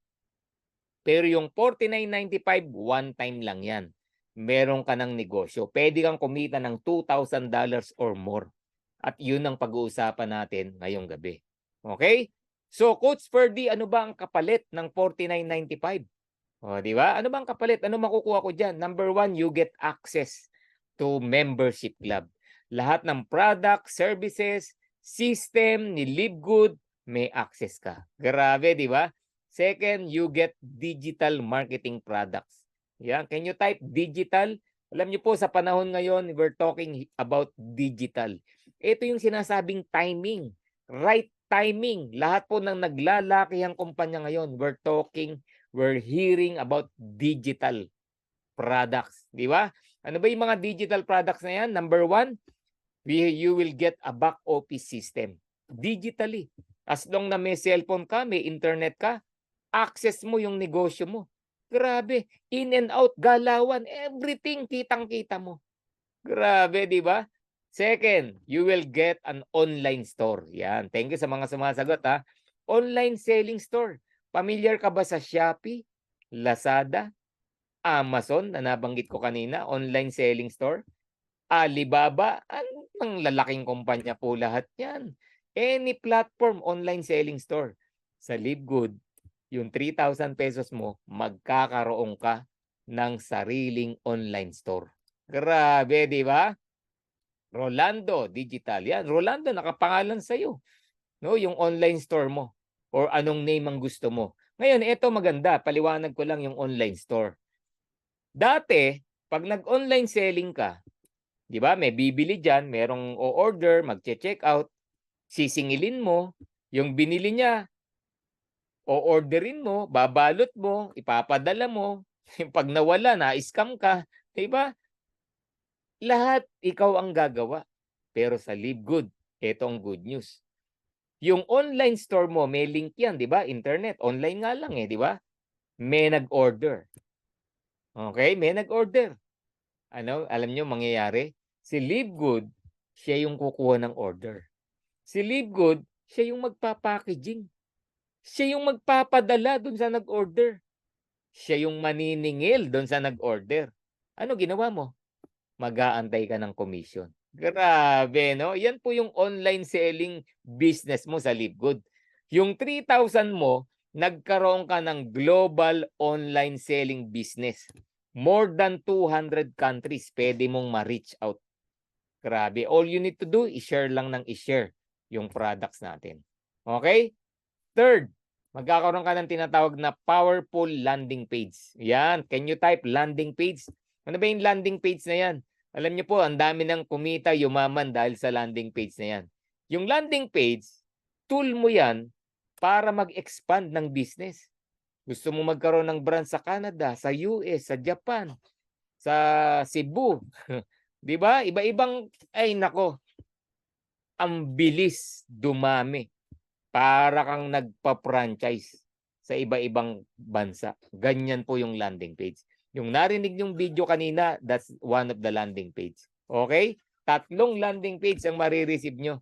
Pero yung 49.95, one time lang yan. Meron ka ng negosyo. Pwede kang kumita ng $2,000 or more. At yun ang pag-uusapan natin ngayong gabi. Okay? So, Coach Ferdy, ano ba ang kapalit ng 49.95? Di ba? Ano ba ang kapalit? Ano makukuha ko dyan? Number one, you get access to membership club. Lahat ng product, services, system ni Live Good, may access ka. Grabe, di ba? Second, you get digital marketing products. Yan. Can you type digital? Alam niyo po, sa panahon ngayon, we're talking about digital. Ito yung sinasabing timing. Right timing. Lahat po ng naglalakihang kumpanya ngayon, we're hearing about digital products. Di ba? Ano ba yung mga digital products na yan? Number one, you will get a back office system. Digitally. As long na may cellphone ka, may internet ka, access mo yung negosyo mo. Grabe. In and out, galawan, everything kitang-kita mo. Grabe, di ba? Second, you will get an online store. Yan. Thank you sa mga sumasagot ha. Online selling store. Familiar ka ba sa Shopee, Lazada, Amazon na nabanggit ko kanina? Online selling store. Alibaba, ang lalaking kumpanya po lahat yan. Any platform, online selling store. Sa Live Good, yung 3,000 pesos mo, magkakaroon ka ng sariling online store. Grabe, di ba? Rolando Digital. Yan, Rolando, nakapangalan sa'yo. No, yung online store mo or anong name ang gusto mo. Ngayon, ito maganda. Paliwanag ko lang yung online store. Dati, pag nag-online selling ka, di ba, may bibili dyan, merong o-order, mag-check out, sisingilin mo, yung binili niya, o-orderin mo, babalot mo, ipapadala mo, pag nawala, na-scam ka, di ba? Lahat ikaw ang gagawa. Pero sa Live Good, ito ang good news. Yung online store mo, may link yan, di ba? Internet, online nga lang di ba? May nag-order. Okay, may nag-order. Ano, alam nyo mangyayari? Si Live Good, siya yung kukuha ng order. Si Live Good, siya yung magpapackaging. Siya yung magpapadala dun sa nag-order. Siya yung maniningil dun sa nag-order. Ano ginawa mo? Mag-aantay ka ng commission. Grabe, no? Yan po yung online selling business mo sa Live Good. Yung 3,000 mo, nagkaroon ka ng global online selling business. More than 200 countries pwede mong ma-reach out. Grabe. All you need to do, i-share lang ng i-share yung products natin. Okay? Third, magkakaroon ka ng tinatawag na powerful landing page. Yan. Can you type landing page? Ano ba yung landing page na yan? Alam niyo po, ang dami ng kumita, yumaman dahil sa landing page na yan. Yung landing page, tool mo yan para mag-expand ng business. Gusto mo magkaroon ng branch sa Canada, sa US, sa Japan, sa Cebu. 'Di ba? Iba-ibang ay nako, ang bilis dumami. Para kang nagpa-franchise sa iba-ibang bansa. Ganyan po yung landing page. Yung narinig yung video kanina, that's one of the landing page. Okay? 3 landing page ang marireceive nyo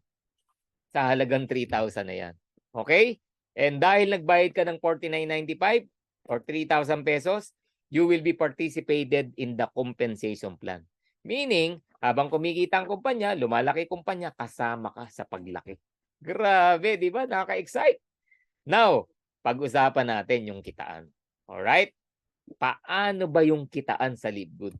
sa halagang 3,000 na yan. Okay? And dahil nagbayad ka ng 49.95 or 3,000 pesos, you will be participated in the compensation plan. Meaning, habang kumikita ang kumpanya, lumalaki kumpanya, kasama ka sa paglaki. Grabe, di ba? Nakaka-excite. Now, pag-usapan natin yung kitaan. Alright? Paano ba yung kitaan sa Live Good?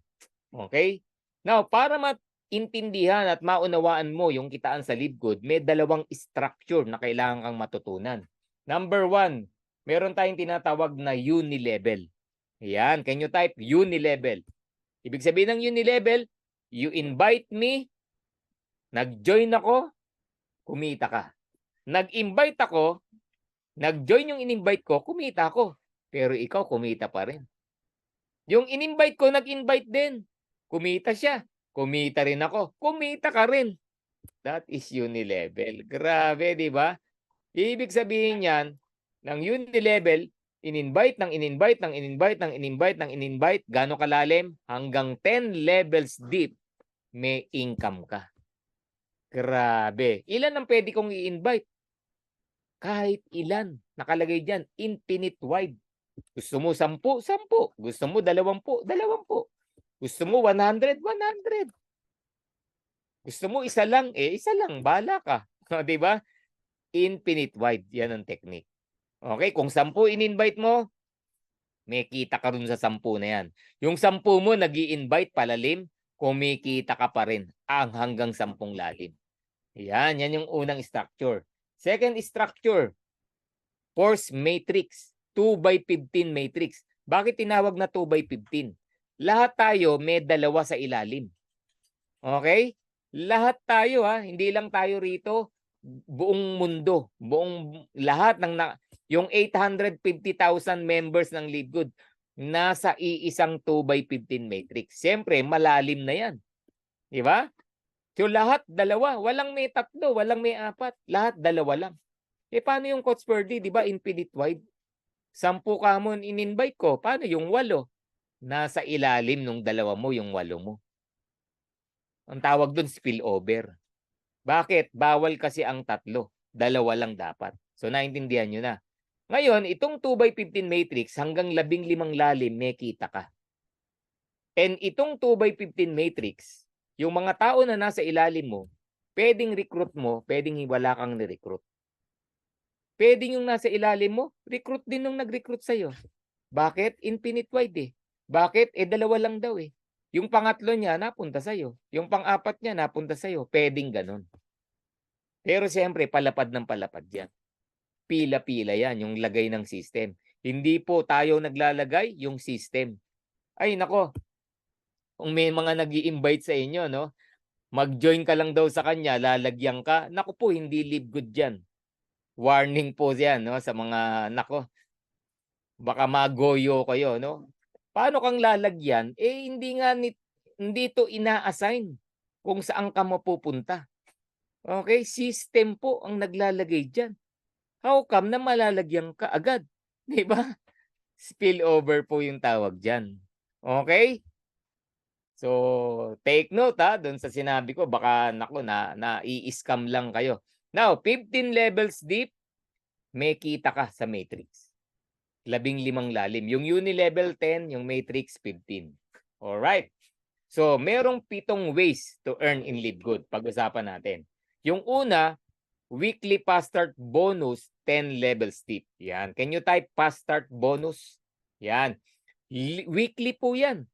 Okay? Now, para maintindihan at maunawaan mo yung kitaan sa Live Good, may dalawang structure na kailangan kang matutunan. Number 1, meron tayong tinatawag na uni-level. Yan, can you type uni-level? Ibig sabihin ng uni-level, you invite me, nag-join ako, kumita ka. Nag-invite ako, nag-join yung in-invite ko, kumita ako. Pero ikaw, kumita pa rin. Yung in-invite ko, nag-invite din. Kumita siya. Kumita rin ako. Kumita ka rin. That is uni-level. Grabe, di ba? Ibig sabihin yan, ng uni-level, in-invite ng in-invite ng in-invite ng in-invite ng in-invite, gaano kalalim? Hanggang 10 levels deep, may income ka. Grabe. Ilan ang pwede kong i-invite? Kahit ilan. Nakalagay dyan, infinite wide. Gusto mo 10, 10. Gusto mo 20, 20. Gusto mo 100, 100. Gusto mo isa lang, isa lang. Bahala ka. Diba? Infinite wide. Yan ang technique. Okay, kung 10 in-invite mo, may kita ka rin sa 10 na yan. Yung 10 mo nag-i-invite palalim, kumikita ka pa rin ang hanggang 10 lalim. Yan yung unang structure. Second structure, force matrix, 2x15 matrix. Bakit tinawag na 2x15? Lahat tayo may dalawa sa ilalim. Okay? Lahat tayo hindi lang tayo rito, buong mundo, lahat ng yung 850,000 members ng Live Good nasa iisang 2x15 matrix. Siyempre, malalim na yan. Di ba? So lahat dalawa, walang may 3, walang may 4, lahat dalawa lang. Paano yung Coach Purdy, di ba infinite wide? 10 ka mo in-invite ko, paano yung 8? Nasa ilalim nung 2 mo yung 8 mo. Ang tawag doon spillover. Bakit? Bawal kasi ang 3, 2 lang dapat. So naintindihan nyo na. Ngayon, itong 2x15 matrix hanggang 15 lalim may kita ka. And itong 2x15 matrix, yung mga tao na nasa ilalim mo, pwedeng recruit mo, pwedeng wala kang ni-recruit. Pwedeng yung nasa ilalim mo, recruit din nung nag-recruit sa'yo. Bakit? Infinite wide Bakit? 2 lang daw Yung pangatlo niya, napunta sa'yo. Yung pang-4 niya, napunta sa'yo. Pwedeng ganun. Pero siyempre, palapad ng palapad yan. Pila-pila yan, yung lagay ng system. Hindi po tayo naglalagay, yung system. Ay, nako. Kung may mga nag-i-invite sa inyo, no? Mag-join ka lang daw sa kanya, lalagyan ka. Naku po, hindi Live Good yan. Warning po yan, no? Sa mga, nako, baka magoyo kayo, no? Paano kang lalagyan? Hindi to ina-assign kung saan ka mapupunta. Okay? System po ang naglalagay dyan. How come na malalagyan ka agad? Di ba? Spillover po yung tawag dyan. Okay? So, take note doon sa sinabi ko, baka nako na-i-scam lang kayo. Now, 15 levels deep, may kita ka sa matrix. 15 lalim. Yung uni level 10, yung matrix 15. Alright. So, merong 7 ways to earn in Live Good. Pag-usapan natin. Yung una, weekly fast start bonus 10 levels deep. Yan. Can you type fast start bonus? Yan. Weekly po yan.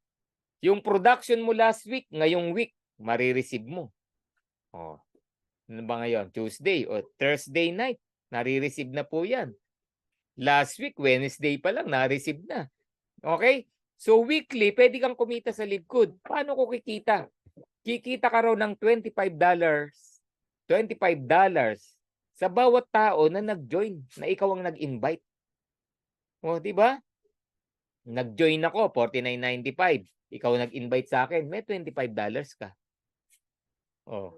Yung production mo last week, ngayong week, marireceive mo. Ano ba ngayon? Tuesday o Thursday night, nare-receive na po yan. Last week, Wednesday pa lang, na-receive na. Okay? So weekly, pwede kang kumita sa Live Good. Paano ko kikita? Kikita ka raw ng $25 sa bawat tao na nag-join, na ikaw ang nag-invite. O, di ba? Nag-join ako, $49.95. Ikaw nag-invite sa akin, may $25 ka. Oh,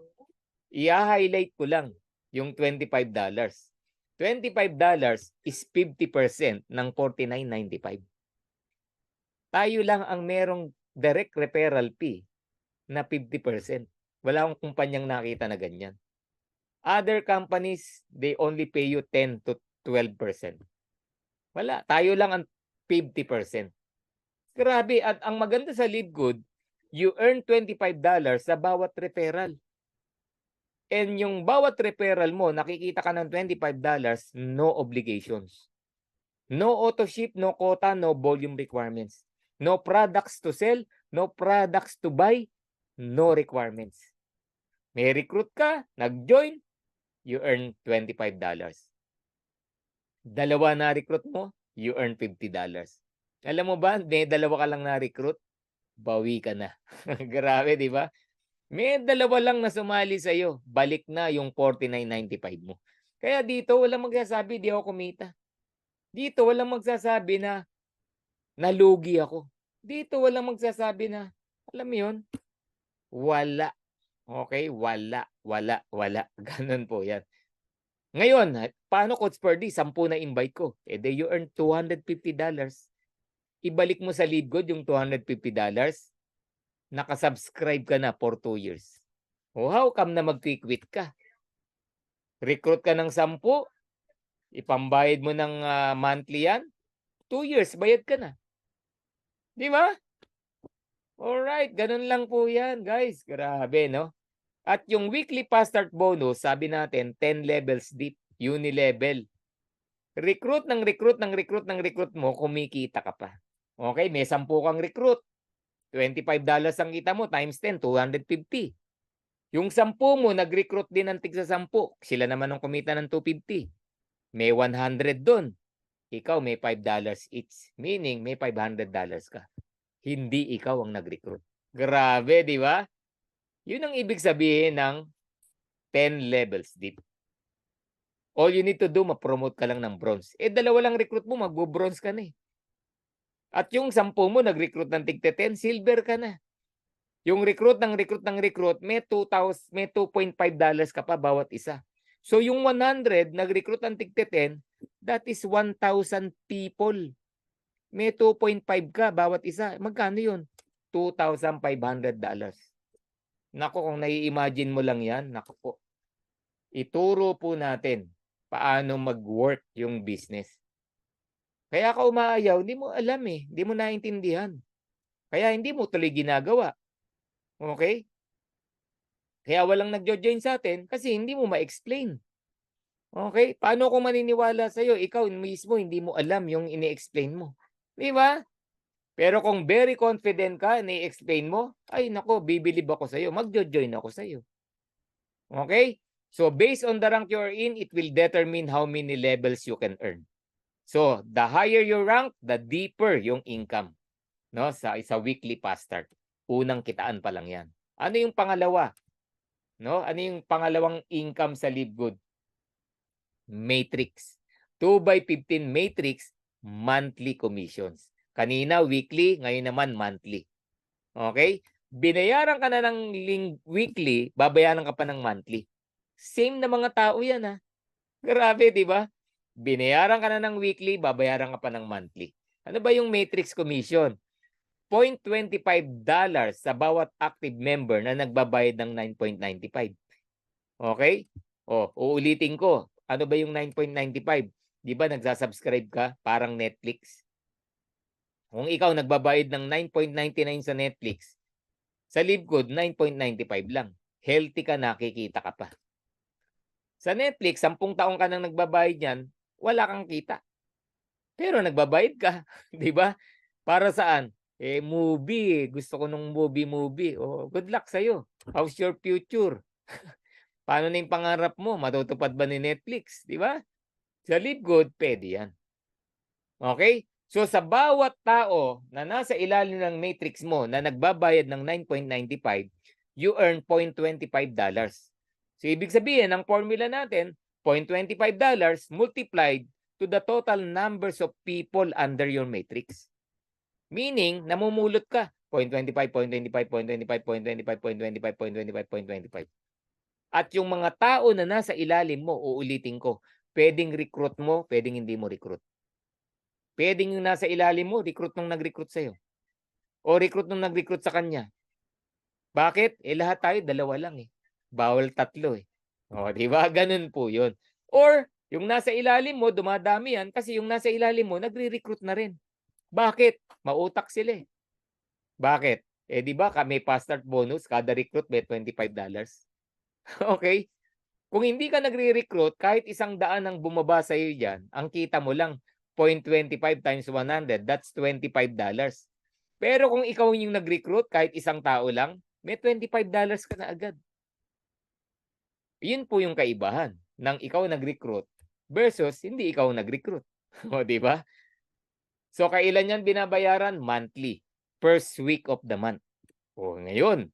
i-highlight ko lang yung $25. $25 is 50% ng $49.95. Tayo lang ang merong direct referral fee na 50%. Wala akong kumpanyang nakita na ganyan. Other companies, they only pay you 10 to 12%. Wala. Tayo lang ang 50%. Grabe. At ang maganda sa LiveGood, you earn $25 sa bawat referral. And yung bawat referral mo, nakikita ka ng $25, no obligations. No auto ship, no quota, no volume requirements. No products to sell, no products to buy, no requirements. May recruit ka, nag-join, you earn $25. Dalawa na recruit mo, you earn $50. Alam mo ba, may dalawa ka lang na recruit, bawi ka na. Grabe, di ba? May dalawa lang na sumali sa'yo, balik na yung $49.95 mo. Kaya dito, walang magsasabi, di ako kumita. Dito, walang magsasabi na nalugi ako. Dito, walang magsasabi na, alam mo yun, wala. Okay? Wala. Ganun po yan. Ngayon, paano Coach Purdy? 10 na invite ko. Eh, then you earn $250. Ibalik mo sa LiveGood yung $250. Nakasubscribe ka na for 2 years. O how come na mag-quit ka? Recruit ka ng 10, ipambayad mo ng monthly yan, 2 years, bayad ka na. Di ba? Alright, ganun lang po yan, guys. Grabe, no? At yung weekly fast start bonus, sabi natin, 10 levels deep, uni-level. Recruit mo, kumikita ka pa. Okay, may 10 kang recruit. $25 ang kita mo, times 10, 250. Yung 10 mo, nag-recruit din ng tigsa 10. Sila naman ang kumita ng 250. May 100 doon. Ikaw may $5 each. Meaning, may $500 ka. Hindi ikaw ang nag-recruit. Grabe, di ba? Yun ang ibig sabihin ng 10 levels deep. All you need to do, ma-promote ka lang ng bronze. Eh, dalawa lang recruit mo, magbo-bronze ka na eh. At yung 10 mo, nag-recruit ng tigte 10, silver ka na. Yung recruit, may $2.5 ka pa bawat isa. So yung 100, nag-recruit ng tigte 10, that is 1,000 people. May 2.5 ka bawat isa. Magkano yun? $2,500. Nako, kung nai-imagine mo lang yan, nako po. Ituro po natin paano mag-work yung business. Kaya ka umaayaw, hindi mo alam eh. Hindi mo naintindihan. Kaya hindi mo tuloy ginagawa. Okay? Kaya walang nagjo-join sa atin kasi hindi mo ma-explain. Okay? Paano ko maniniwala sa'yo? Ikaw mismo hindi mo alam yung ini-explain mo. Di ba? Pero kung very confident ka, ni-explain mo, ay nako, bibilib ako sa'yo. Magjo-join ako sa'yo. Okay? So, based on the rank you're in, it will determine how many levels you can earn. So, the higher your rank, the deeper yung income. No? Sa weekly fast start. Unang kitaan pa lang yan. Ano yung pangalawa? No? Ano yung pangalawang income sa LiveGood? Matrix. 2x15 matrix, monthly commissions. Kanina weekly, ngayon naman monthly. Okay? Binayaran ka na ng weekly, babayaran ka pa ng monthly. Same na mga tao yan ha. Grabe, di ba? Binayaran ka na ng weekly, babayaran ka pa ng monthly. Ano ba yung matrix commission? $0.25 sa bawat active member na nagbabayad ng 9.95. Okay? O, uulitin ko. Ano ba yung 9.95? Di ba nagsasubscribe ka? Parang Netflix. Kung ikaw nagbabayad ng 9.99 sa Netflix, sa LiveGood, 9.95 lang. Healthy ka, nakikita ka pa. Sa Netflix, 10 taong ka nang nagbabayad yan, wala kang kita. Pero nagbabayad ka, di ba? Para saan? Eh, movie. Gusto ko nung movie. Oh, good luck sa'yo. How's your future? Paano na yung pangarap mo? Matutupad ba ni Netflix? Di ba? Sa LiveGood, pwede yan. Okay? So, sa bawat tao na nasa ilalim ng matrix mo na nagbabayad ng 9.95, you earn $0.25. So, ibig sabihin, ang formula natin, $0.25 multiplied to the total numbers of people under your matrix. Meaning, namumulot ka. 0.25, 0.25, 0.25, 0.25, 0.25, 0.25, 0.25. At yung mga tao na nasa ilalim mo, uulitin ko, pwedeng recruit mo, pwedeng hindi mo recruit. Pwedeng yung nasa ilalim mo, recruit nung nag-recruit sa'yo. O recruit nung nag-recruit sa kanya. Bakit? Lahat tayo, dalawa lang eh. Bawal tatlo eh. O, di ba? Ganun po yun. Or, yung nasa ilalim mo, dumadami yan kasi yung nasa ilalim mo, nagre-recruit na rin. Bakit? Mautak sila eh. Bakit? Di ba kami pa-start bonus, kada recruit may $25. Okay? Kung hindi ka nagre-recruit, kahit 100 ang bumaba sa iyo diyan, ang kita mo lang 0.25 times 100, that's $25. Pero kung ikaw yung nag-recruit, kahit isang tao lang, may $25 ka na agad. Yun po yung kaibahan ng ikaw nag-recruit versus hindi ikaw nag-recruit. O, di ba? So, kailan yan binabayaran? Monthly. First week of the month. O, ngayon,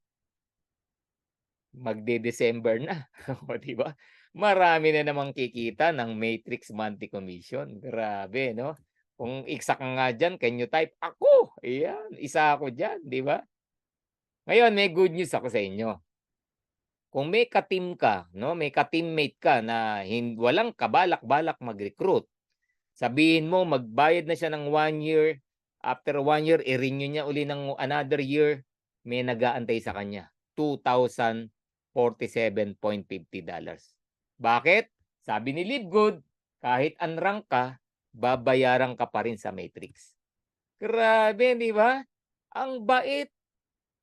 magde-December na. O, di ba? Marami na namang kikita ng Matrix Monthly Commission. Grabe, no? Kung isa ka nga dyan, can you type? Ako! Ayan, isa ako dyan, di ba? Ngayon, may good news ako sa inyo. Kung may ka-team ka, no? May ka-teammate ka na walang kabalak-balak mag-recruit, sabihin mo, magbayad na siya ng 1 year. After 1 year, i-renew niya uli ng another year. May nag-aantay sa kanya. $2,047.50. Bakit? Sabi ni Livegood, kahit unrank ka, babayaran ka pa rin sa Matrix. Grabe, di ba? Ang bait.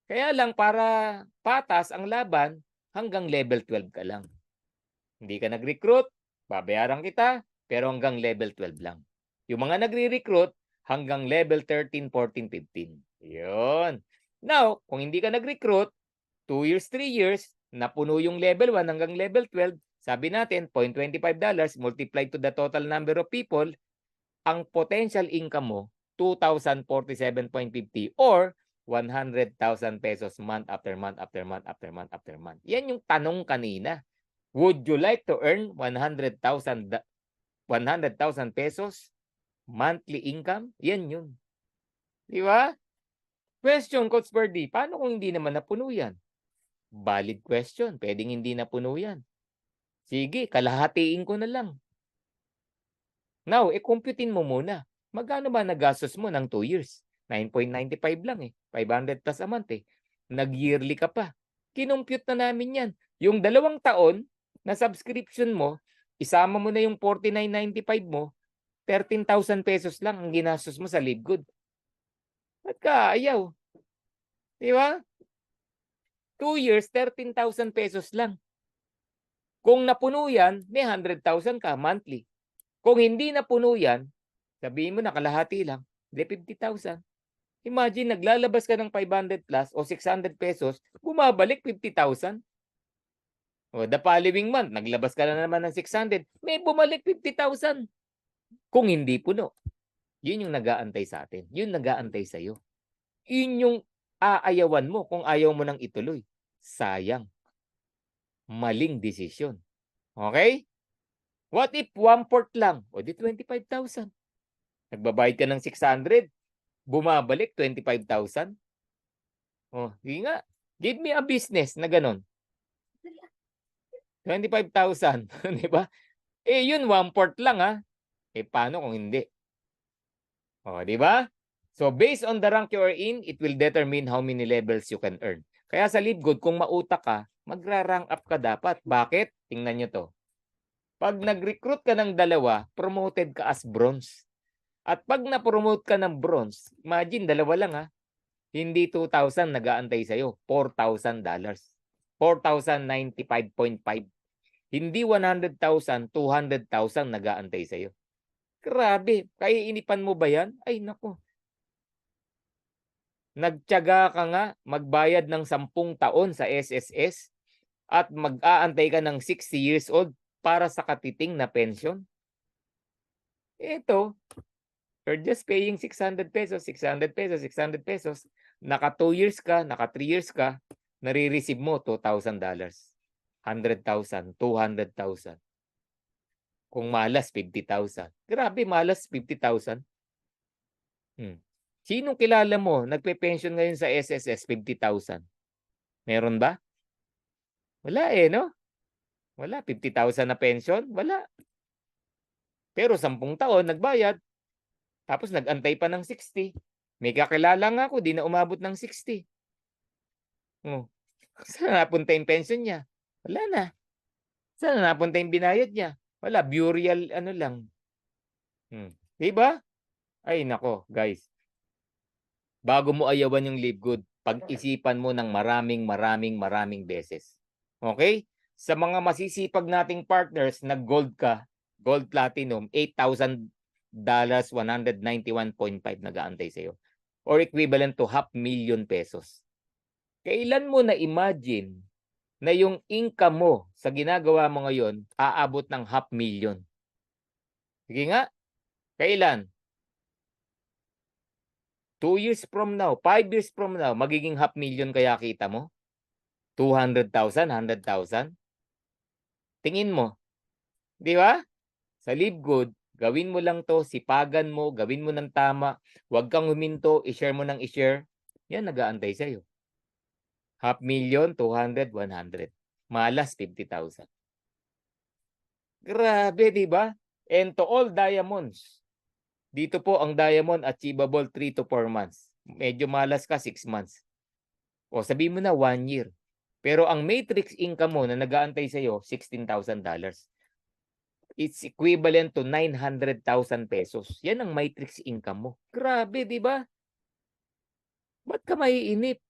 Kaya lang para patas ang laban, hanggang level 12 ka lang. Hindi ka nag-recruit, babayaran kita, pero hanggang level 12 lang. Yung mga nagre-recruit, hanggang level 13, 14, 15. Yun. Now, kung hindi ka nag-recruit, 2 years, 3 years, napuno yung level 1 hanggang level 12, sabi natin, $0.25 multiplied to the total number of people, ang potential income mo, 2,047.50 or 100,000 pesos month after month after month after month after month. Yan yung tanong kanina. Would you like to earn 100,000 pesos monthly income? Yan yun. Di ba? Question, Coach Birdie, paano kung hindi naman napuno yan? Valid question. Pwedeng hindi napuno yan. Sige, kalahatiin ko na lang. Now, computein mo muna. Magkano ba nagastos mo ng 2 years? 9.95 lang eh. 500 plus a month eh. Nag-yearly ka pa. Kinumpute na namin yan. Yung 2 taon na subscription mo, isama mo na yung 49.95 mo, 13,000 pesos lang ang ginastos mo sa Livegood. Ba't ka ayaw? Di ba? 2 years, 13,000 pesos lang. Kung napuno yan, may 100,000 ka monthly. Kung hindi napuno yan, sabihin mo na kalahati lang, di 50,000. Imagine, naglalabas ka ng 500 plus o 600 pesos, bumabalik 50,000. O, the following month, naglabas ka na naman ng 600, may bumalik 50,000. Kung hindi puno. Yun yung nag-aantay sa atin. Yun nag-aantay sa'yo. Yun yung aayawan mo kung ayaw mo nang ituloy. Sayang. Maling desisyon. Okay? What if 1/4 lang? O di 25,000. Nagbabayad ka ng 600, bumabalik 25,000. Oh, hindi nga. Give me a business na ganun. 25,000, di ba? Yun 1/4 lang ha. Paano kung hindi? Oh, di ba? So based on the rank you are in, it will determine how many levels you can earn. Kaya sa Livegood, kung mautak ka, magra-rank up ka dapat. Bakit? Tingnan nyo to. Pag nag-recruit ka ng 2, promoted ka as bronze. At pag na-promote ka ng bronze, imagine, 2 lang ha. Hindi 2,000 nag-aantay sa'yo. $4,000. 4,095.5. Hindi 100,000, 200,000 nag-aantay sa'yo. Grabe. Kaiinipan mo ba yan? Ay, nako. Nagtiyaga ka nga magbayad ng 10 taon sa SSS at mag-aantay ka ng 60 years old para sa katiting na pension. Ito, you're just paying 600 pesos, 600 pesos, 600 pesos. Naka 2 years ka, naka 3 years ka, nare-receive mo $2,000. 100,000, 200,000. Kung malas, 50,000. Grabe, malas 50,000. Sinong kilala mo nagpe-pension ngayon sa SSS 50,000? Meron ba? Wala no? Wala, 50,000 na pension? Wala. Pero 10 taon nagbayad, tapos nag-antay pa ng 60. May kakilala nga ako, di na umabot ng 60. Oh. Saan napunta yung pension niya? Wala na. Saan napunta yung binayad niya? Wala, burial ano lang. Di ba? Ay nako, guys. Bago mo ayawan yung Live Good, pag-isipan mo ng maraming beses. Okay? Sa mga masisipag nating partners, nag-gold ka, gold platinum, $8,000, 191.5 nag-aantay sa'yo. Or equivalent to $500,000. Kailan mo na-imagine na yung income mo sa ginagawa mo ngayon aabot ng $500,000? Sige nga, kailan? 2 years from now, 5 years from now, magiging $500,000 kaya kita mo? 200,000, 100,000? Tingin mo, di ba? Sa Live Good, gawin mo lang to, sipagan mo, gawin mo ng tama, huwag kang huminto, i-share mo ng i-share. Yan, nag-aantay sa'yo. $500,000, 200, 100. Malas, 50,000. Grabe, di ba? And to all diamonds, dito po ang diamond achievable 3 to 4 months. Medyo malas ka, 6 months. O sabihin mo na 1 year. Pero ang matrix income mo na nag-aantay sa'yo, $16,000. It's equivalent to 900,000 pesos. Yan ang matrix income mo. Grabe, di ba? Ba't ka maiinip?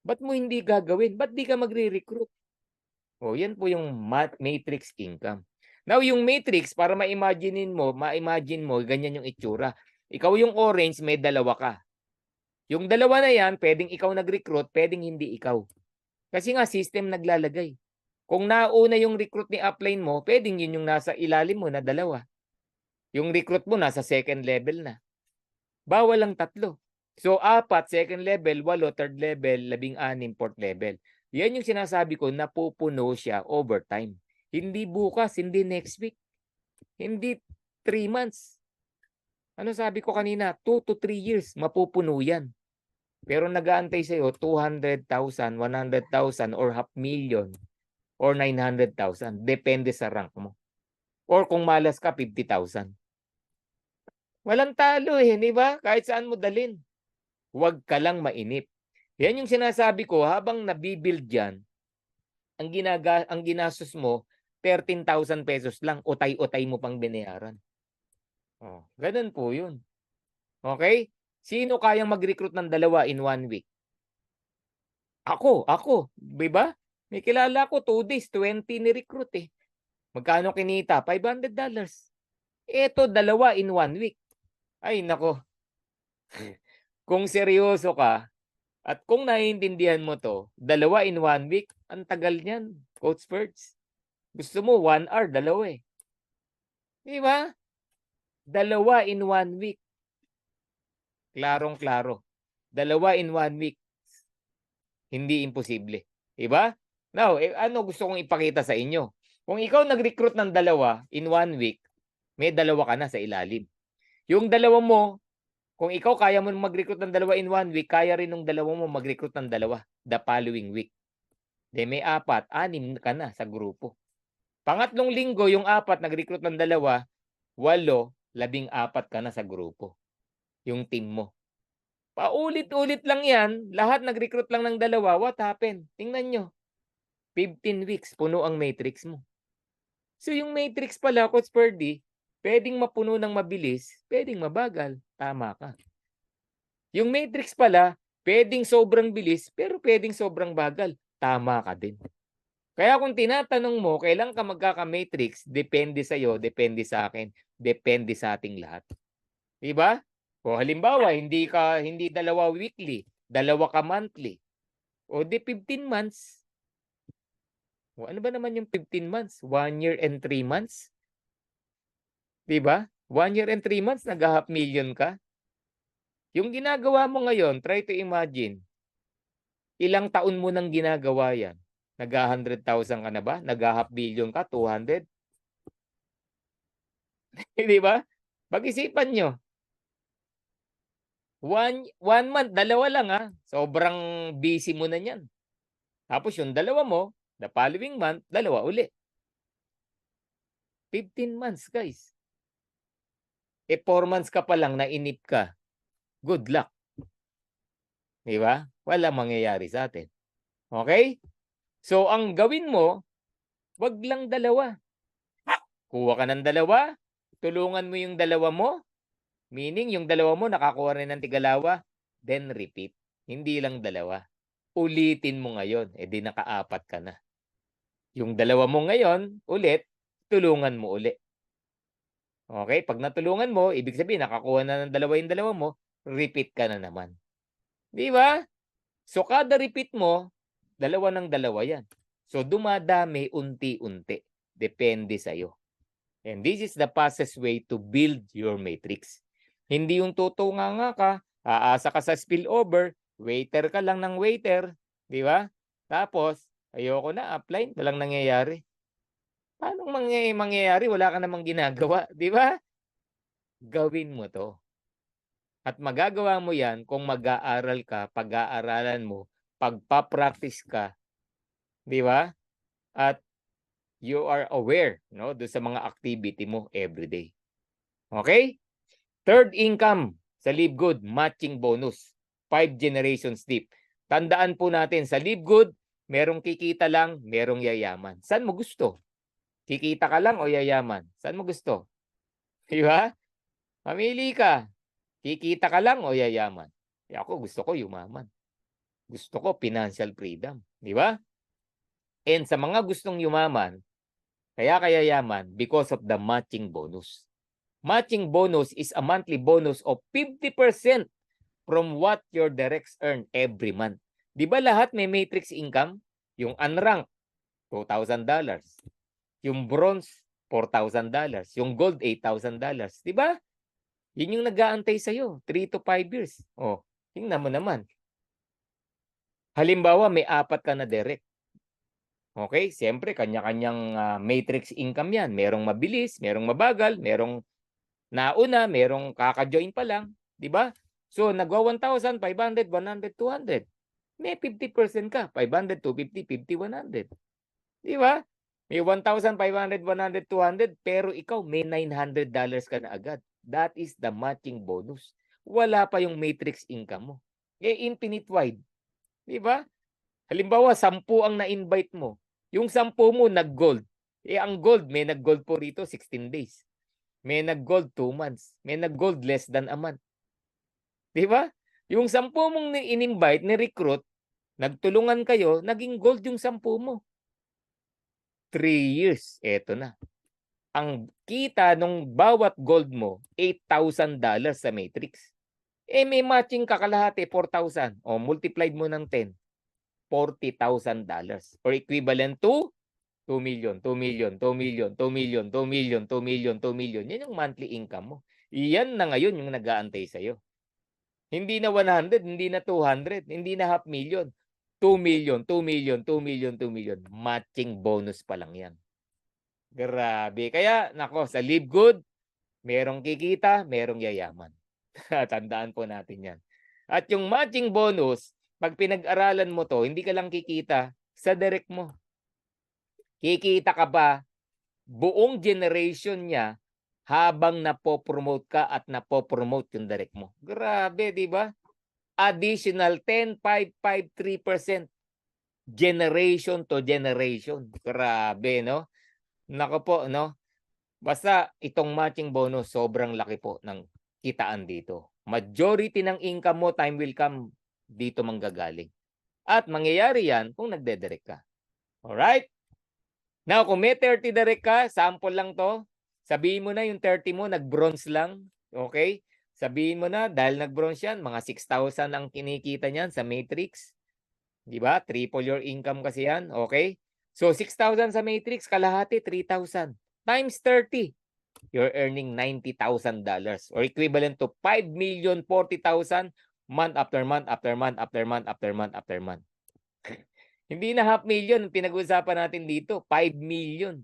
Ba't mo hindi gagawin? Ba't di ka magre-recruit? O, yan po yung matrix income. Now, yung matrix, para ma-imagine mo, ganyan yung itsura. Ikaw yung orange, may dalawa ka. Yung dalawa na yan, pwedeng ikaw nag-recruit, pwedeng hindi ikaw. Kasi nga, system naglalagay. Kung nauna yung recruit ni upline mo, pwedeng yun yung nasa ilalim mo na dalawa. Yung recruit mo nasa second level na. Bawal lang 3. So, 4, second level, 8, third level, 16, fourth level. Yan yung sinasabi ko, napupuno siya over time. Hindi bukas, hindi next week. Hindi 3 months. Ano sabi ko kanina? 2 to 3 years, mapupuno yan. Pero nag-aantay sa'yo 200,000, 100,000, or $500,000, or 900,000. Depende sa rank mo. Or kung malas ka, 50,000. Walang talo di ba? Kahit saan mo dalin. Huwag ka lang mainip. Yan yung sinasabi ko, habang nabibuild yan, ang ginastos mo, 13,000 pesos lang, utay-utay mo pang binayaran. Oh, ganun po yun. Okay? Sino kayang mag-recruit ng 2 in 1 week? Ako. Di ba? May kilala ko, 2 days, 20 ni-recruit Magkano kinita? $500. Ito, 2 in 1 week. Ay, nako. Kung seryoso ka, at kung naiintindihan mo to, 2 in 1 week, ang tagal niyan, Coach Ferds. Gusto mo 1 hour, 2 Di ba? 2 in 1 week. Klarong-klaro. 2 in 1 week. Hindi imposible. Di ba? Now, ano gusto kong ipakita sa inyo? Kung ikaw nag-recruit ng 2 in 1 week, may 2 ka na sa ilalim. Yung 2 mo, kung ikaw kaya mo mag-recruit ng 2 in 1 week, kaya rin ng 2 mo mag-recruit ng 2 the following week. De may 4, 6 ka na sa grupo. Pangatlong linggo, yung 4 nag-recruit ng 2, 8, 14 ka na sa grupo. Yung team mo. Paulit-ulit lang yan, lahat nag-recruit lang ng 2, what happened? Tingnan nyo. 15 weeks, puno ang matrix mo. So yung matrix pala, Coach Ferdy, pwedeng mapuno ng mabilis, pwedeng mabagal. Tama ka. Yung matrix pala, pwedeng sobrang bilis, pero pwedeng sobrang bagal. Tama ka din. Kaya kung tinatanong mo, kailan ka magkaka-matrix, depende sa'yo, depende sa akin, depende sa ating lahat. Diba? O halimbawa, hindi 2 weekly, 2 ka monthly. O di 15 months. O ano ba naman yung 15 months? 1 year and 3 months? Diba? 1 year and 3 months, nag-500,000 ka. Yung ginagawa mo ngayon, try to imagine, ilang taon mo nang ginagawa yan? Nag-100,000 ka na ba? Nag-500,000 ka? 200? Di ba? Pag-isipan nyo. One month, dalawa lang sobrang busy mo na niyan. Tapos yung dalawa mo, the following month, dalawa uli. 15 months, guys. 4 months ka pa lang, nainip ka. Good luck. Di ba? Walang mangyayari sa atin. Okay? So, ang gawin mo, wag lang dalawa. Kuha ka ng dalawa, tulungan mo yung dalawa mo, meaning yung dalawa mo nakakuha rin ng tigalawa, then repeat. Hindi lang dalawa. Ulitin mo ngayon, di nakaapat ka na. Yung dalawa mo ngayon, ulit, tulungan mo uli. Okay? Pag natulungan mo, ibig sabihin, nakakuha na ng dalawa yung dalawa mo, repeat ka na naman. Di ba? So, kada repeat mo, dalawa ng dalawa yan. So, dumadami unti-unti. Depende sa'yo. And this is the fastest way to build your matrix. Hindi yung tutunga ka, aasa ka sa spillover, waiter ka lang ng waiter, di ba? Tapos, ayoko na, upline, walang nangyayari. Paano mangyayari? Wala ka namang ginagawa, di ba? Gawin mo to. At magagawa mo yan kung mag-aaral ka, pag-aaralan mo, pagpa-practice ka, di ba? At you are aware, no, do sa mga activity mo everyday. Okay? Third income sa Live Good, matching bonus. 5 generations deep. Tandaan po natin, sa Live Good, merong kikita lang, merong yayaman. Saan mo gusto? Kikita ka lang o yayaman? Saan mo gusto? Di ba? Mamili ka. Kikita ka lang o yayaman? Ako gusto ko yumaman. Gusto ko financial freedom. Di ba? And sa mga gustong yumaman, kaya yaman because of the matching bonus. Matching bonus is a monthly bonus of 50% from what your directs earn every month. Di ba lahat may matrix income? Yung unranked, $2,000. Yung bronze, $4,000. Yung gold, $8,000. Di ba? Yun yung nag-aantay sa'yo, 3 to 5 years. O, tingnan mo naman. Halimbawa, may 4 ka na direct. Okay, siyempre kanya-kanyang matrix income 'yan. Merong mabilis, merong mabagal, merong nauna, merong kaka-join pa lang, 'di ba? So nagwa 1,000, 500, 100, 200. May 50% ka, 500, 250, 50, 100. 'Di ba? May 1,500, 100, 200 pero ikaw may $900 ka na agad. That is the matching bonus. Wala pa yung matrix income mo. Infinite wide. 'Di ba? Halimbawa, 10 ang na-invite mo. Yung 10 mo nag-gold. Ang gold, may nag-gold po rito 16 days. May nag-gold 2 months. May nag-gold less than a month. Di ba? Yung 10 mong in-invite, ni-recruit, nagtulungan kayo, naging gold yung 10 mo. 3 years, eto na. Ang kita nung bawat gold mo, $8,000 sa matrix. May matching kakalahati, 4,000. O, multiplied mo ng 10. $40,000 or equivalent to 2 million, 2 million, 2 million, 2 million, 2 million, 2 million, 2 million. Yan yung monthly income mo. Iyan na ngayon yung nag-aantay sa'yo. Hindi na 100, hindi na 200, hindi na half million. 2 million, 2 million, 2 million, 2 million. Matching bonus pa lang yan. Grabe. Kaya, nako, sa Live Good, merong kikita, merong yayaman. Tandaan po natin yan. At yung matching bonus, pag pinag-aralan mo to, hindi ka lang kikita sa direct mo. Kikita ka pa buong generation niya habang napopromote ka at napopromote yung direct mo. Grabe, di ba? Additional 10, 5, 5, 3% generation to generation. Grabe, no? Nako po, no? Basta itong matching bonus, sobrang laki po ng kitaan dito. Majority ng income mo, time will come, dito manggagaling. At mangyayari yan kung nagdedirect ka. Alright? Now, kung may 30 direct ka, sample lang to. Sabihin mo na yung 30 mo, nag-bronze lang. Okay? Sabihin mo na, dahil nag-bronze yan, mga 6,000 ang kinikita niyan sa matrix. Diba? Triple your income kasi yan. Okay? So, 6,000 sa matrix, kalahati, 3,000. Times 30. You're earning $90,000 or equivalent to 5,040,000 month after month after month after month after month after month. Hindi na half million pinag-uusapan natin dito, 5 million.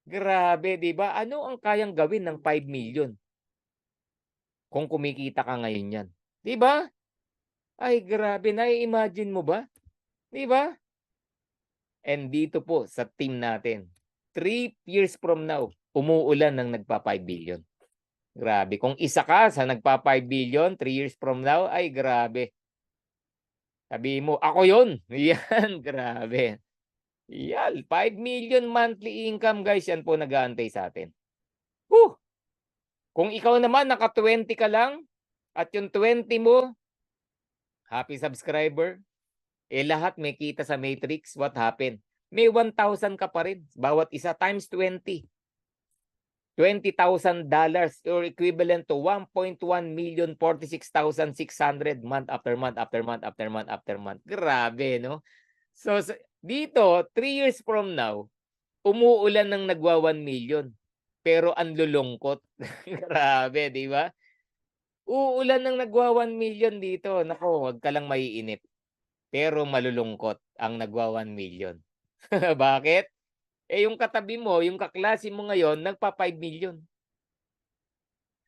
Grabe, 'di ba? Ano ang kayang gawin ng 5 million kung kumikita ka ngayon niyan, 'di ba? Ay grabe, nai-imagine mo ba? 'Di ba? And dito po sa team natin, 3 years from now, umuulan ng nagpa-5 billion. Grabe, kung isa ka sa nagpa-5 billion 3 years from now, ay grabe. Sabihin mo, "Ako 'yun." 'Yan, grabe. 'Yan, 5 million monthly income guys, 'yan po nag-aantay sa'tin. Whew! Kung ikaw naman naka-20 ka lang at yung 20 mo, happy subscriber, eh lahat may kita sa Matrix, what happened? May 1,000 ka pa rin bawat isa times 20. $20,000 or equivalent to 1.1,046,600 month after month after month after month after month. Grabe, no? So, dito, 3 years from now, umuulan ng nagwa 1 million. Pero ang lulungkot. Grabe, di ba? Uulan ng nagwa 1 million dito. Nako, wag ka lang maiinip. Pero malulungkot ang nagwa 1 million. Bakit? Eh yung katabi mo, yung kaklase mo ngayon, nagpa 5 million.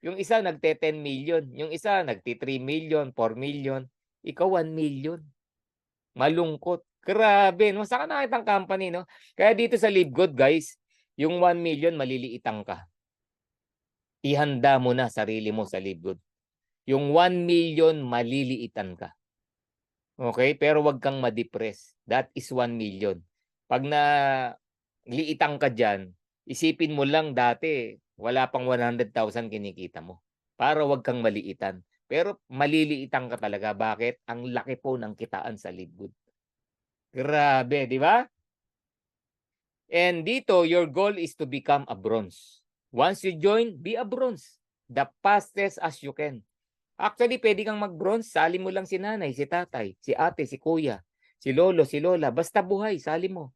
Yung isa nagte 10 million, yung isa nagti 3 million, 4 million, ikaw 1 million. Malungkot. Grabe, no? Saan ka nakitang company, no? Kaya dito sa Live Good, guys, yung 1 million maliliitan ka. Ihanda mo na sarili mo sa Live Good. Yung 1 million maliliitan ka. Okay? Pero wag kang ma-depress. That is 1 million. Pag na liitang ka dyan, isipin mo lang dati, wala pang 100,000 kinikita mo. Para wag kang maliitan. Pero maliliitan ka talaga. Bakit? Ang laki po ng kitaan sa Live Good. Grabe, di ba? And dito, your goal is to become a bronze. Once you join, be a bronze. The fastest as you can. Actually, pwede kang mag-bronze. Sali mo lang si nanay, si tatay, si ate, si kuya, si lolo, si lola. Basta buhay, sali mo.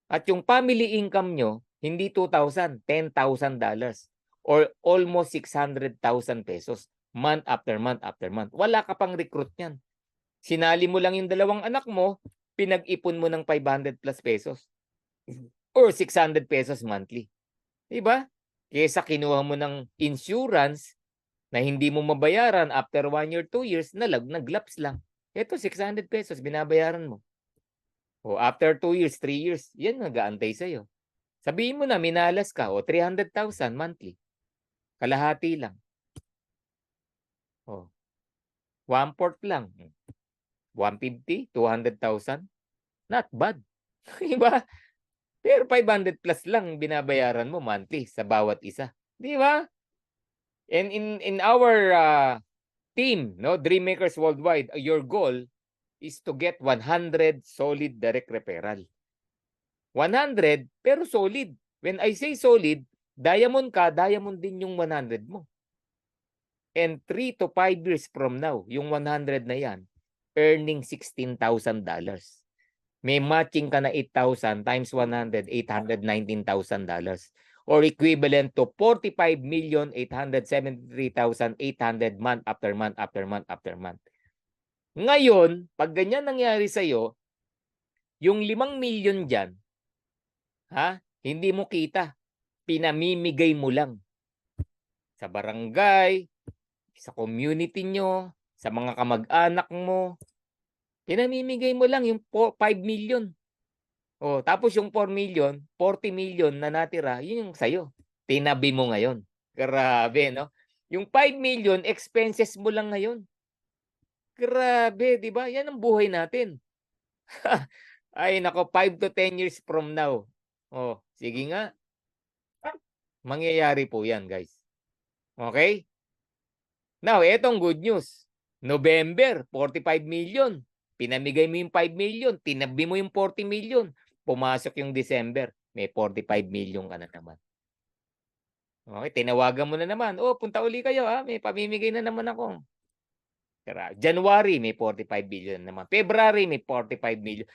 At yung family income nyo, hindi 2,000, $10,000 or almost 600,000 pesos month after month after month. Wala ka pang recruit niyan. Sinali mo lang yung dalawang anak mo, pinag-ipon mo ng 500 plus pesos or 600 pesos monthly. Diba? Kesa kinuha mo ng insurance na hindi mo mabayaran after 1 year, 2 years, naglaps lang. Ito, 600 pesos binabayaran mo. O after 2 years, 3 years, yan nag-aantay sa'yo. Sabihin mo na, minalas ka, o 300,000 monthly. Kalahati lang. O, 1/4 lang. 150, 200,000. Not bad. Diba? Pero 500 plus lang binabayaran mo monthly sa bawat isa. Di ba? And in our team, no, Dreammakers Worldwide, your goal is to get 100 solid direct referral. 100 pero solid. When I say solid, diamond ka, diamond din yung 100 mo. And 3 to 5 years from now, yung 100 na yan, earning $16,000. May matching ka na 8,000 times 100, $819,000. Or equivalent to 45,873,800 month after month after month after month. Ngayon, pag ganyan nangyari sa'yo, yung 5 million dyan, hindi mo kita. Pinamimigay mo lang. Sa barangay, sa community nyo, sa mga kamag-anak mo. Pinamimigay mo lang yung 5 million. O, tapos yung 4 million, 40 million na natira, yun yung sa'yo. Tinabi mo ngayon. Grabe, no? Yung 5 million, expenses mo lang ngayon. Grabe, di ba? Yan ang buhay natin. Ay, nako, 5 to 10 years from now. Oh, sige nga. Mangyayari po yan, guys. Okay? Now, etong good news. November, 45 million. Pinamigay mo yung 5 million. Tinabi mo yung 40 million. Pumasok yung December, may 45 million ka na naman. Okay, tinawagan mo na naman. Oh, punta uli kayo ha. May pamimigay na naman ako. January, may 45 million na naman. February, may 45 million.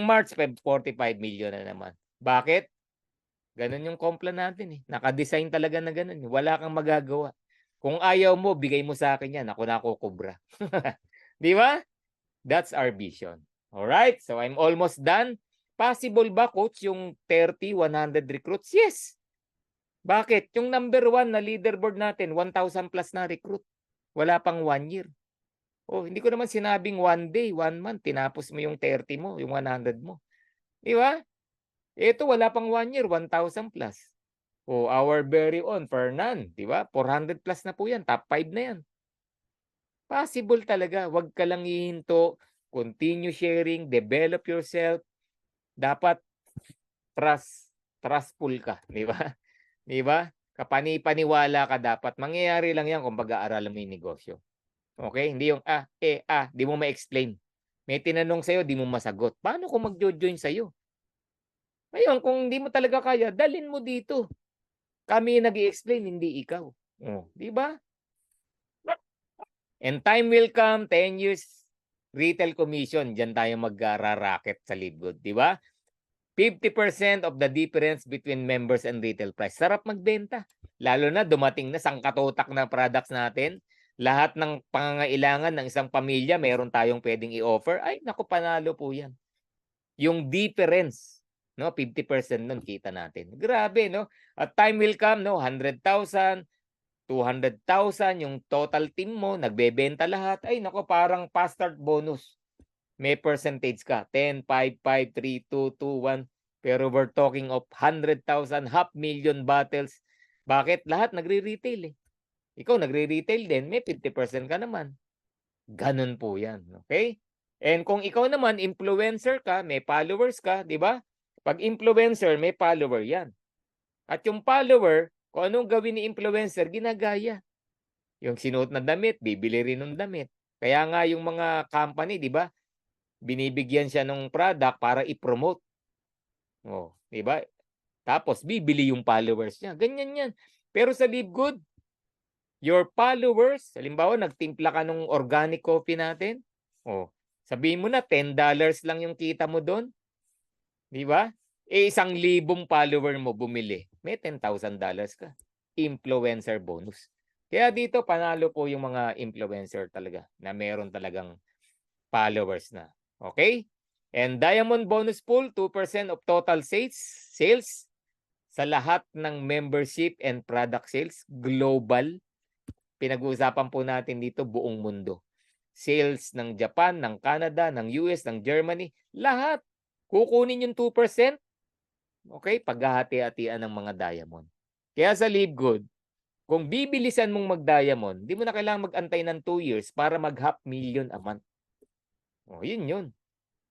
March, 45 million na naman. Bakit? Ganun yung kompla natin eh. Naka-design talaga na ganun. Wala kang magagawa. Kung ayaw mo, bigay mo sa akin yan. Ako na kukubra. Di ba? That's our vision. Alright? So I'm almost done. Possible ba, coach, yung 30, 100 recruits? Yes. Bakit? Yung number 1 na leaderboard natin, 1,000 plus na recruit. Wala pang 1 year. Oh, hindi ko naman sinabing 1 day, 1 month, tinapos mo yung 30 mo, yung 100 mo. Di ba? Ito, wala pang 1 year, 1,000 plus. Oh, our very own, Fernan, di ba? 400 plus na po yan, top 5 na yan. Possible talaga, wag ka lang hihinto, continue sharing, develop yourself. Dapat trustful ka, di ba? Di ba? Kapani-paniwala ka dapat. Mangyayari lang yan kung pag-aaralan mo yung negosyo. Okay? Hindi yung di mo ma-explain. May tinanong sa'yo, di mo masagot. Paano kung mag-join sa'yo? Ngayon, kung hindi mo talaga kaya, dalin mo dito. Kami nag-i-explain, hindi ikaw. Oh, di ba? And time will come, 10 years retail commission, diyan tayo mag-racket sa Livegood, di ba? 50% of the difference between members and retail price. Sarap magbenta. Lalo na dumating na sangkatutak na products natin. Lahat ng pangangailangan ng isang pamilya, meron tayong pwedeng i-offer. Ay, naku, panalo po yan. Yung difference, no, 50% nun kita natin. Grabe, no? At time will come, no, 100,000, 200,000, yung total team mo, nagbebenta lahat. Ay, naku, parang fast start bonus. May percentage ka. 10, 5, 5, 3, 2, 2, 1. Pero we're talking of 100,000, 500,000 bottles. Bakit? Lahat nagre-retail eh. Ikaw nagre-retail din, may 50% ka naman. Ganun po yan. Okay? And kung ikaw naman, influencer ka, may followers ka, di ba? Pag influencer, may follower yan. At yung follower, kung anong gawin ni influencer, ginagaya. Yung sinuot na damit, bibili rin ng damit. Kaya nga yung mga company, di ba? Binibigyan siya ng product para i-promote. Oh, 'di ba? Tapos bibili yung followers niya. Ganyan 'yan. Pero sa Livegood, your followers, halimbawa nagtimpla ka ng organic coffee natin, oh, sabihin mo na $10 lang yung kita mo doon, 'di ba? 1,000 follower mo bumili, may $10,000 ka. Influencer bonus. Kaya dito panalo po yung mga influencer talaga na meron talagang followers na. Okay? And Diamond Bonus Pool, 2% of total sales sa lahat ng membership and product sales, global. Pinag-uusapan po natin dito buong mundo. Sales ng Japan, ng Canada, ng US, ng Germany, lahat. Kukunin yung 2%. Okay? Paghahati-hatian ng mga diamond. Kaya sa Livegood, kung bibilisan mong mag-diamond, di mo na kailangan mag-antay ng 2 years para mag-500,000 a month. O, yun.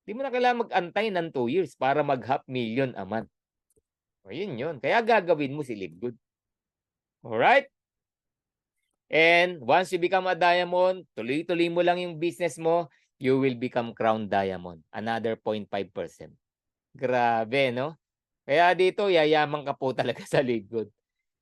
Di mo na kailangan mag-antay ng 2 years para mag-500,000 a month. O, yun. Kaya gagawin mo si Livegood. Alright? And once you become a diamond, tuloy-tuloy mo lang yung business mo, you will become crown diamond. Another 0.5%. Grabe, no? Kaya dito, yayaman ka po talaga sa Livegood.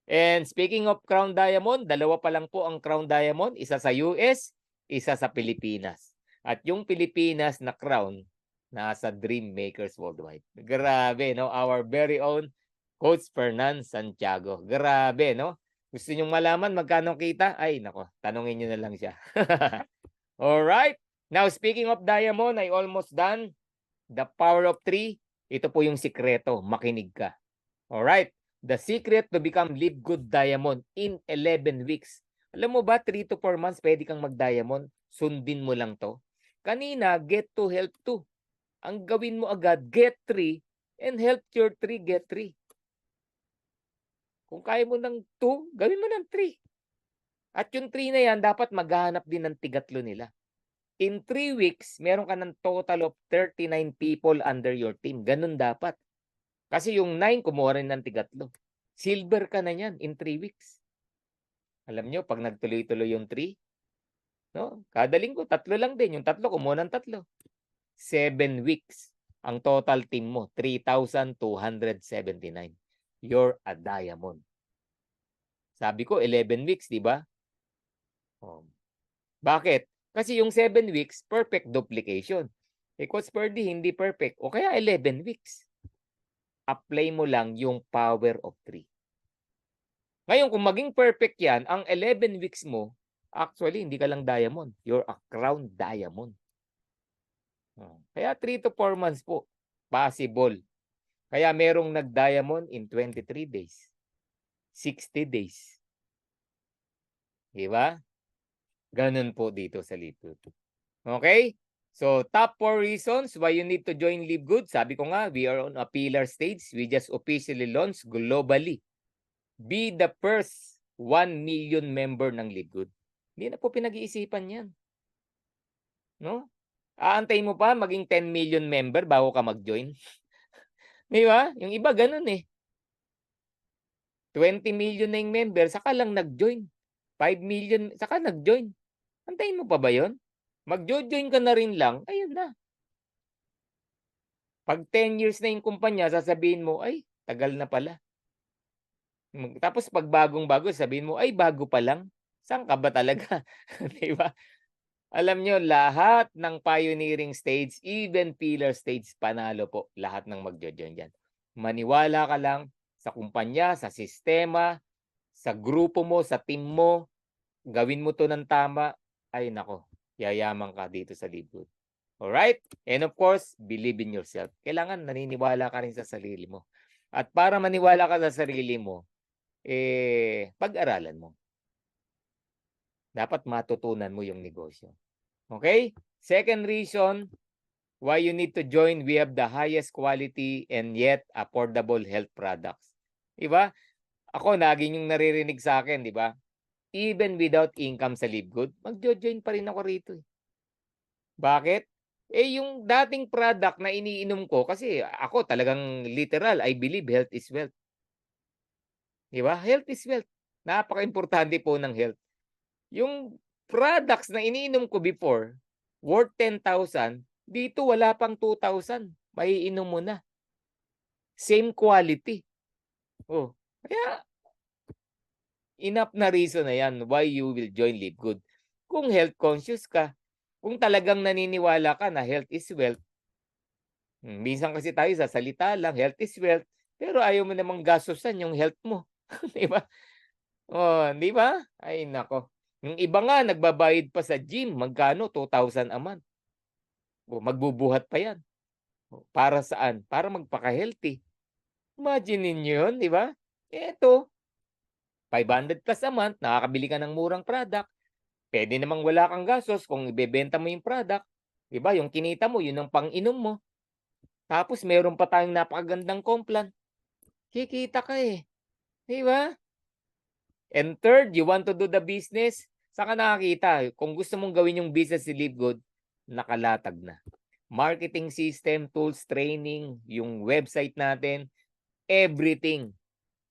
And speaking of crown diamond, 2 pa lang po ang crown diamond. Isa sa US, isa sa Pilipinas. At yung Pilipinas na crown, nasa Dream Makers Worldwide. Grabe, no? Our very own Coach Fernan Santiago. Grabe, no? Gusto nyong malaman magkano kita? Ay, nako, tanungin nyo na lang siya. Alright. Now, speaking of diamond, I almost done. The power of 3. Ito po yung sikreto. Makinig ka. Alright. The secret to become Livegood Diamond in 11 weeks. Alam mo ba, 3 to 4 months pwede kang mag-diamond. Sundin mo lang to. Kanina, get 2, help 2. Ang gawin mo agad, get 3 and help your 3 get 3. Kung kaya mo ng 2, gawin mo ng 3. At yung 3 na yan, dapat maghahanap din ng tigatlo nila. In 3 weeks, meron ka ng total of 39 people under your team. Ganun dapat. Kasi yung 9, kumuha rin ng tigatlo. Silver ka na yan in 3 weeks. Alam nyo, pag nagtuloy-tuloy yung 3, no? Kada linggo, 3 lang din. Yung 3, kumuha ng 3. 7 weeks. Ang total team mo, 3,279. You're a diamond. Sabi ko, 11 weeks, di ba? Oh. Bakit? Kasi yung 7 weeks, perfect duplication. Coach Purdy, hindi perfect. O kaya 11 weeks. Apply mo lang yung power of 3. Ngayon, kung maging perfect yan, ang 11 weeks mo, actually, hindi ka lang diamond. You're a crown diamond. Kaya 3 to 4 months po. Possible. Kaya merong nag-diamond in 23 days, 60 days. Di ba? Ganun po dito sa LiveGood. Okay? So, top 4 reasons why you need to join LiveGood. Sabi ko nga, we are on a pillar stage. We just officially launched globally. Be the first 1 million member ng LiveGood. Hindi na po pinag-iisipan yan. No? Aantayin mo pa maging 10 million member bago ka mag-join. Di ba? Yung iba ganun eh. 20 million na yung member, saka lang nag-join. 5 million, saka nag-join. Antayin mo pa ba yun? Mag-join ka na rin lang, ayun na. Pag 10 years na yung kumpanya, sasabihin mo, ay, tagal na pala. Tapos pag bagong-bago, sabihin mo, ay, bago pa lang. Saan ka ba talaga? Di ba? Alam nyo, lahat ng pioneering stage, even pillar stage, panalo po. Lahat ng mag-join dyan. Maniwala ka lang sa kumpanya, sa sistema, sa grupo mo, sa team mo. Gawin mo to ng tama. Ay, nako, yayaman ka dito sa LiveGood. Alright? And of course, believe in yourself. Kailangan naniniwala ka rin sa sarili mo. At para maniwala ka sa sarili mo, pag-aralan mo. Dapat matutunan mo yung negosyo. Okay? Second reason why you need to join, we have the highest quality and yet affordable health products. Diba? Ako, naging yung naririnig sa akin, di ba? Even without income sa LiveGood, mag-join pa rin ako rito. Bakit? Yung dating product na iniinom ko, kasi ako talagang literal, I believe health is wealth. Di ba? Health is wealth. Napaka-importante po ng health. Yung products na iniinom ko before, worth 10,000, dito wala pang 2,000. Maiinom mo na. Same quality. Oh, kaya enough na reason na yan why you will join LiveGood. Kung health conscious ka, kung talagang naniniwala ka na health is wealth, minsan kasi tayo sa salita lang, health is wealth, pero ayaw mo namang gastusan yung health mo. Di ba? Oh, di ba? Ay, nako. Yung iba nga, nagbabayad pa sa gym. Magkano? 2,000 a month. O, magbubuhat pa yan. O, para saan? Para magpaka-healthy. Imagine ninyo yun, di ba? Eto, 500 plus a month, nakakabili ka ng murang product. Pwede namang wala kang gastos kung ibebenta mo yung product. Di ba? Yung kinita mo, yun ang pang-inom mo. Tapos, meron pa tayong napakagandang complan. Kikita ka eh. Di ba? And third, you want to do the business, saan ka nakakita? Kung gusto mong gawin yung business si LiveGood, nakalatag na. Marketing system, tools, training, yung website natin, everything.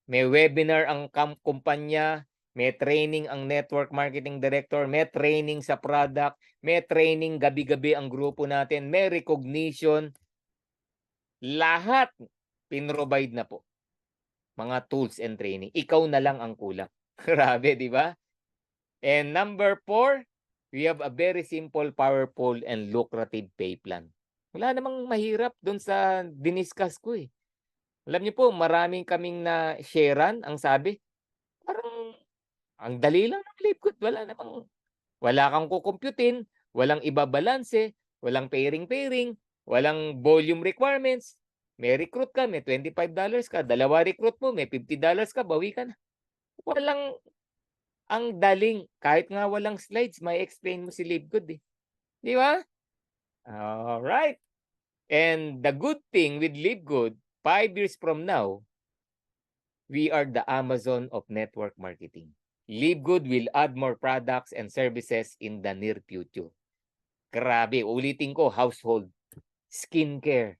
May webinar ang kumpanya, may training ang network marketing director, may training sa product, may training gabi-gabi ang grupo natin, may recognition. Lahat pinrovide na po. Mga tools and training. Ikaw na lang ang kulang. Grabe, di ba? And number 4, we have a very simple, powerful, and lucrative pay plan. Wala namang mahirap doon sa diniscuss ko eh. Alam niyo po, maraming kaming na sharean ang sabi. Parang ang dali lang ng LiveGood. Wala kang kukumputin, walang ibabalanse, walang pairing-pairing, walang volume requirements. May recruit ka, may $25 ka, dalawa recruit mo, may $50 ka, bawi ka na. Walang, ang daling, kahit nga walang slides, may explain mo si LiveGood eh. Di ba? Alright. And the good thing with LiveGood, 5 years from now, we are the Amazon of network marketing. LiveGood will add more products and services in the near future. Grabe, ulitin ko, household, skincare,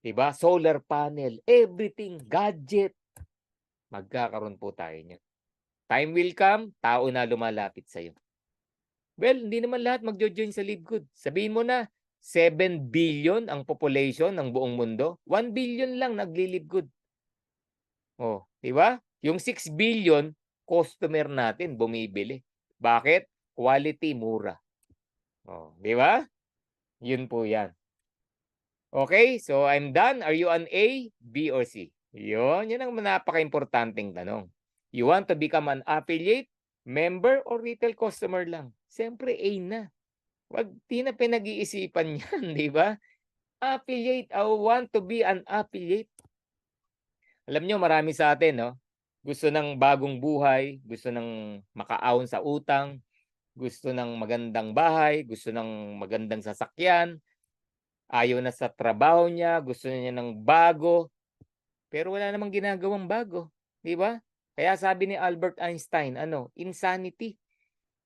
diba? Solar panel, everything, gadget. Magkakaroon po tayo niyan. Time will come, tao na lumalapit sa'yo. Well, hindi naman lahat magjo-join sa LiveGood. Sabihin mo na, 7 billion ang population ng buong mundo. 1 billion lang nagli-LiveGood. Oh, di ba? Yung 6 billion, customer natin bumibili. Bakit? Quality, mura. Oh, di ba? Yun po yan. Okay, so I'm done. Are you an A, B, or C? Yun ang napaka-importanting tanong. You want to become an affiliate, member, or retail customer lang? Siyempre, A na. Wag, di na pinag-iisipan yan, di ba? affiliate. I want to be an affiliate. Alam nyo, marami sa atin, no? Gusto ng bagong buhay, gusto ng makaahon sa utang, gusto ng magandang bahay, gusto ng magandang sasakyan, ayaw na sa trabaho niya, gusto niya ng bago, pero wala namang ginagawang bago, di ba? Kaya sabi ni Albert Einstein, insanity.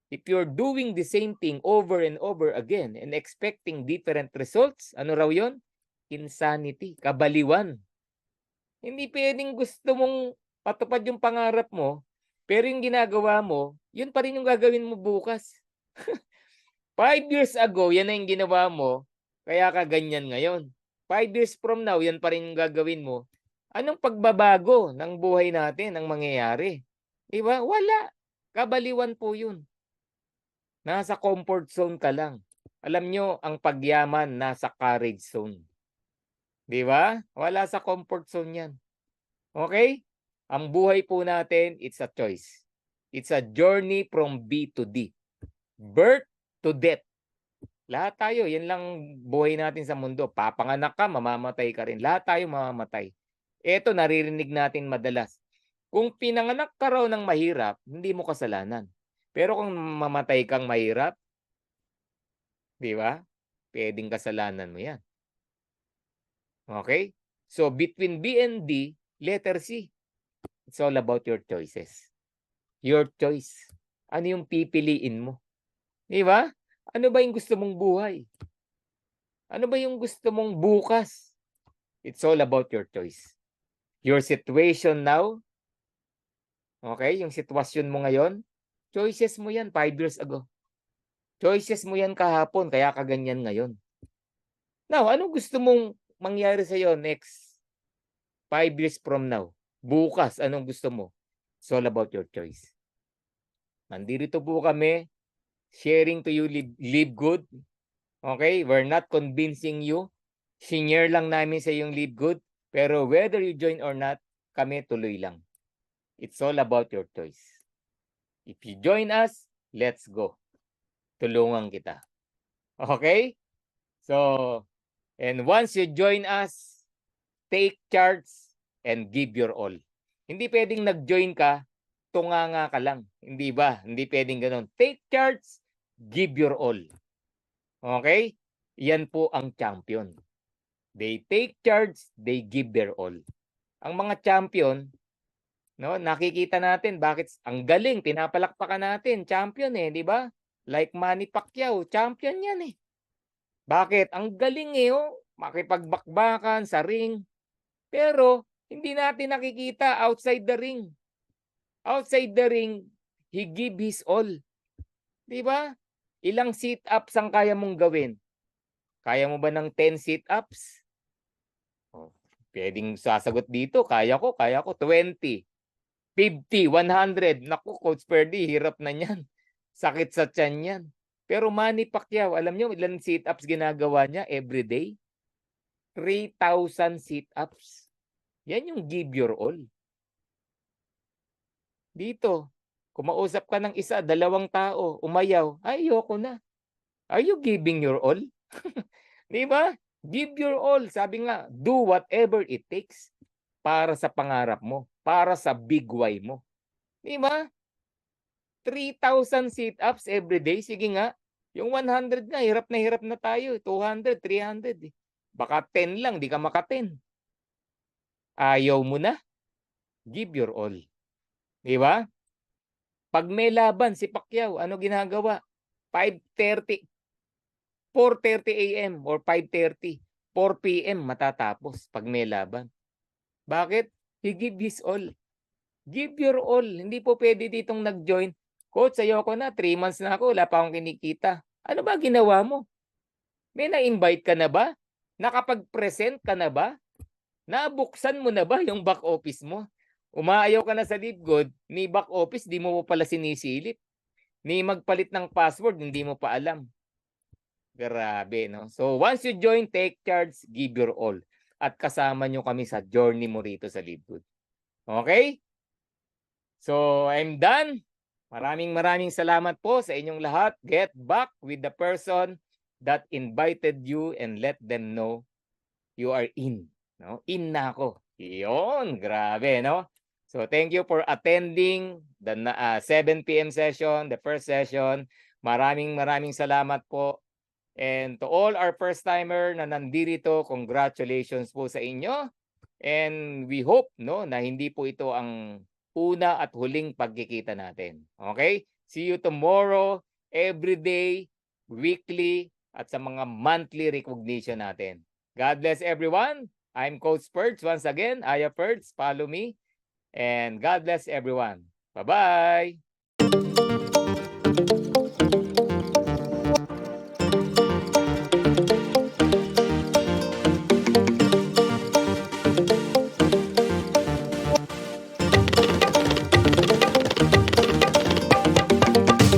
If you're doing the same thing over and over again and expecting different results, ano raw yun? Insanity, kabaliwan. Hindi pwedeng gusto mong patupad yung pangarap mo, pero yung ginagawa mo, yun pa rin yung gagawin mo bukas. 5 years ago, yan na yung ginawa mo, kaya ka ganyan ngayon. 5 years from now, yan pa rin yung gagawin mo. Anong pagbabago ng buhay natin ang mangyayari? Diba? Wala. Kabaliwan po yun. Nasa comfort zone ka lang. Alam nyo, ang pagyaman nasa courage zone. Di ba? Wala sa comfort zone yan. Okay? Ang buhay po natin, it's a choice. It's a journey from B to D. Birth to death. Lahat tayo, yan lang buhay natin sa mundo. Papanganak ka, mamamatay ka rin. Lahat tayo mamamatay. Ito, naririnig natin madalas. Kung pinanganak ka raw ng mahirap, hindi mo kasalanan. Pero kung mamatay kang mahirap, di ba? Pwedeng kasalanan mo yan. Okay? So, between B and D, letter C. It's all about your choices. Your choice. Ano yung pipiliin mo? Di ba? Ano ba yung gusto mong buhay? Ano ba yung gusto mong bukas? It's all about your choice. Your situation now, okay? Yung sitwasyon mo ngayon, choices mo yan 5 years ago. Choices mo yan kahapon, kaya kaganyan ngayon. Now, ano gusto mong mangyari sa'yo next 5 years from now? Bukas, anong gusto mo? It's all about your choice. Nandito po kami, sharing to you live good. Okay? We're not convincing you. Senior lang namin sa yung live good. Pero whether you join or not, kami tuloy lang. It's all about your choice. If you join us, let's go. Tulungan kita. Okay? So, and once you join us, take charge and give your all. Hindi pwedeng nag-join ka, tunganga ka lang. Hindi ba? Hindi pwedeng ganun. Take charge, give your all. Okay? Yan po ang champion. They take charge, they give their all. Ang mga champion, no, nakikita natin bakit ang galing, pinapalakpakan natin, champion di ba? Like Manny Pacquiao, champion yan Bakit? Ang galing makipagbakbakan sa ring. Pero hindi natin nakikita outside the ring. Outside the ring, he give his all. Di ba? Ilang sit-ups ang kaya mong gawin? Kaya mo ba ng 10 sit-ups? Pwedeng sasagot dito, kaya ko 20, 50, 100. Naku, Coach Ferdy, hirap na niyan. Sakit sa tiyan yan. Pero Manny Pacquiao, alam nyo ilang sit-ups ginagawa niya every day? 3,000 sit-ups. Yan yung give your all. Dito, kumausap ka ng isa, 2 tao, umayaw, ayoko na. Are you giving your all? Di ba? Give your all. Sabi nga, do whatever it takes para sa pangarap mo, para sa big why mo. Di ba? 3,000 sit-ups every day. Sige nga, yung 100 nga, hirap na tayo. 200, 300. Baka 10 lang, di ka maka-10. Ayaw mo na? Give your all. Di ba? Pag may laban si Pacquiao, ano ginagawa? 5:30, 4:30 a.m. or 5:30, 4 p.m. matatapos pag may laban. Bakit? He give his all. Give your all. Hindi po pwede ditong nag-join. Coach, ayoko na. 3 months na ako. Wala pa akong kinikita. Ano ba ginawa mo? May na-invite ka na ba? Nakapag-present ka na ba? Nabuksan mo na ba yung back office mo? Umaayaw ka na sa Live Good, ni back office, di mo pala sinisilip. Ni magpalit ng password, hindi mo pa alam. Grabe, no? So, once you join, take charge, give your all. At kasama nyo kami sa journey mo rito sa Live Good. Okay? So, I'm done. Maraming salamat po sa inyong lahat. Get back with the person that invited you and let them know you are in. No? In na ako. Iyon, grabe, no? So thank you for attending the 7 p.m. session, the first session. Maraming salamat po. And to all our first-timer na nandito, congratulations po sa inyo. And we hope no na hindi po ito ang una at huling pagkikita natin. Okay? See you tomorrow, every day, weekly, at sa mga monthly recognition natin. God bless everyone. I'm Coach Perts once again. Aya Perts, follow me. And God bless everyone. Bye-bye.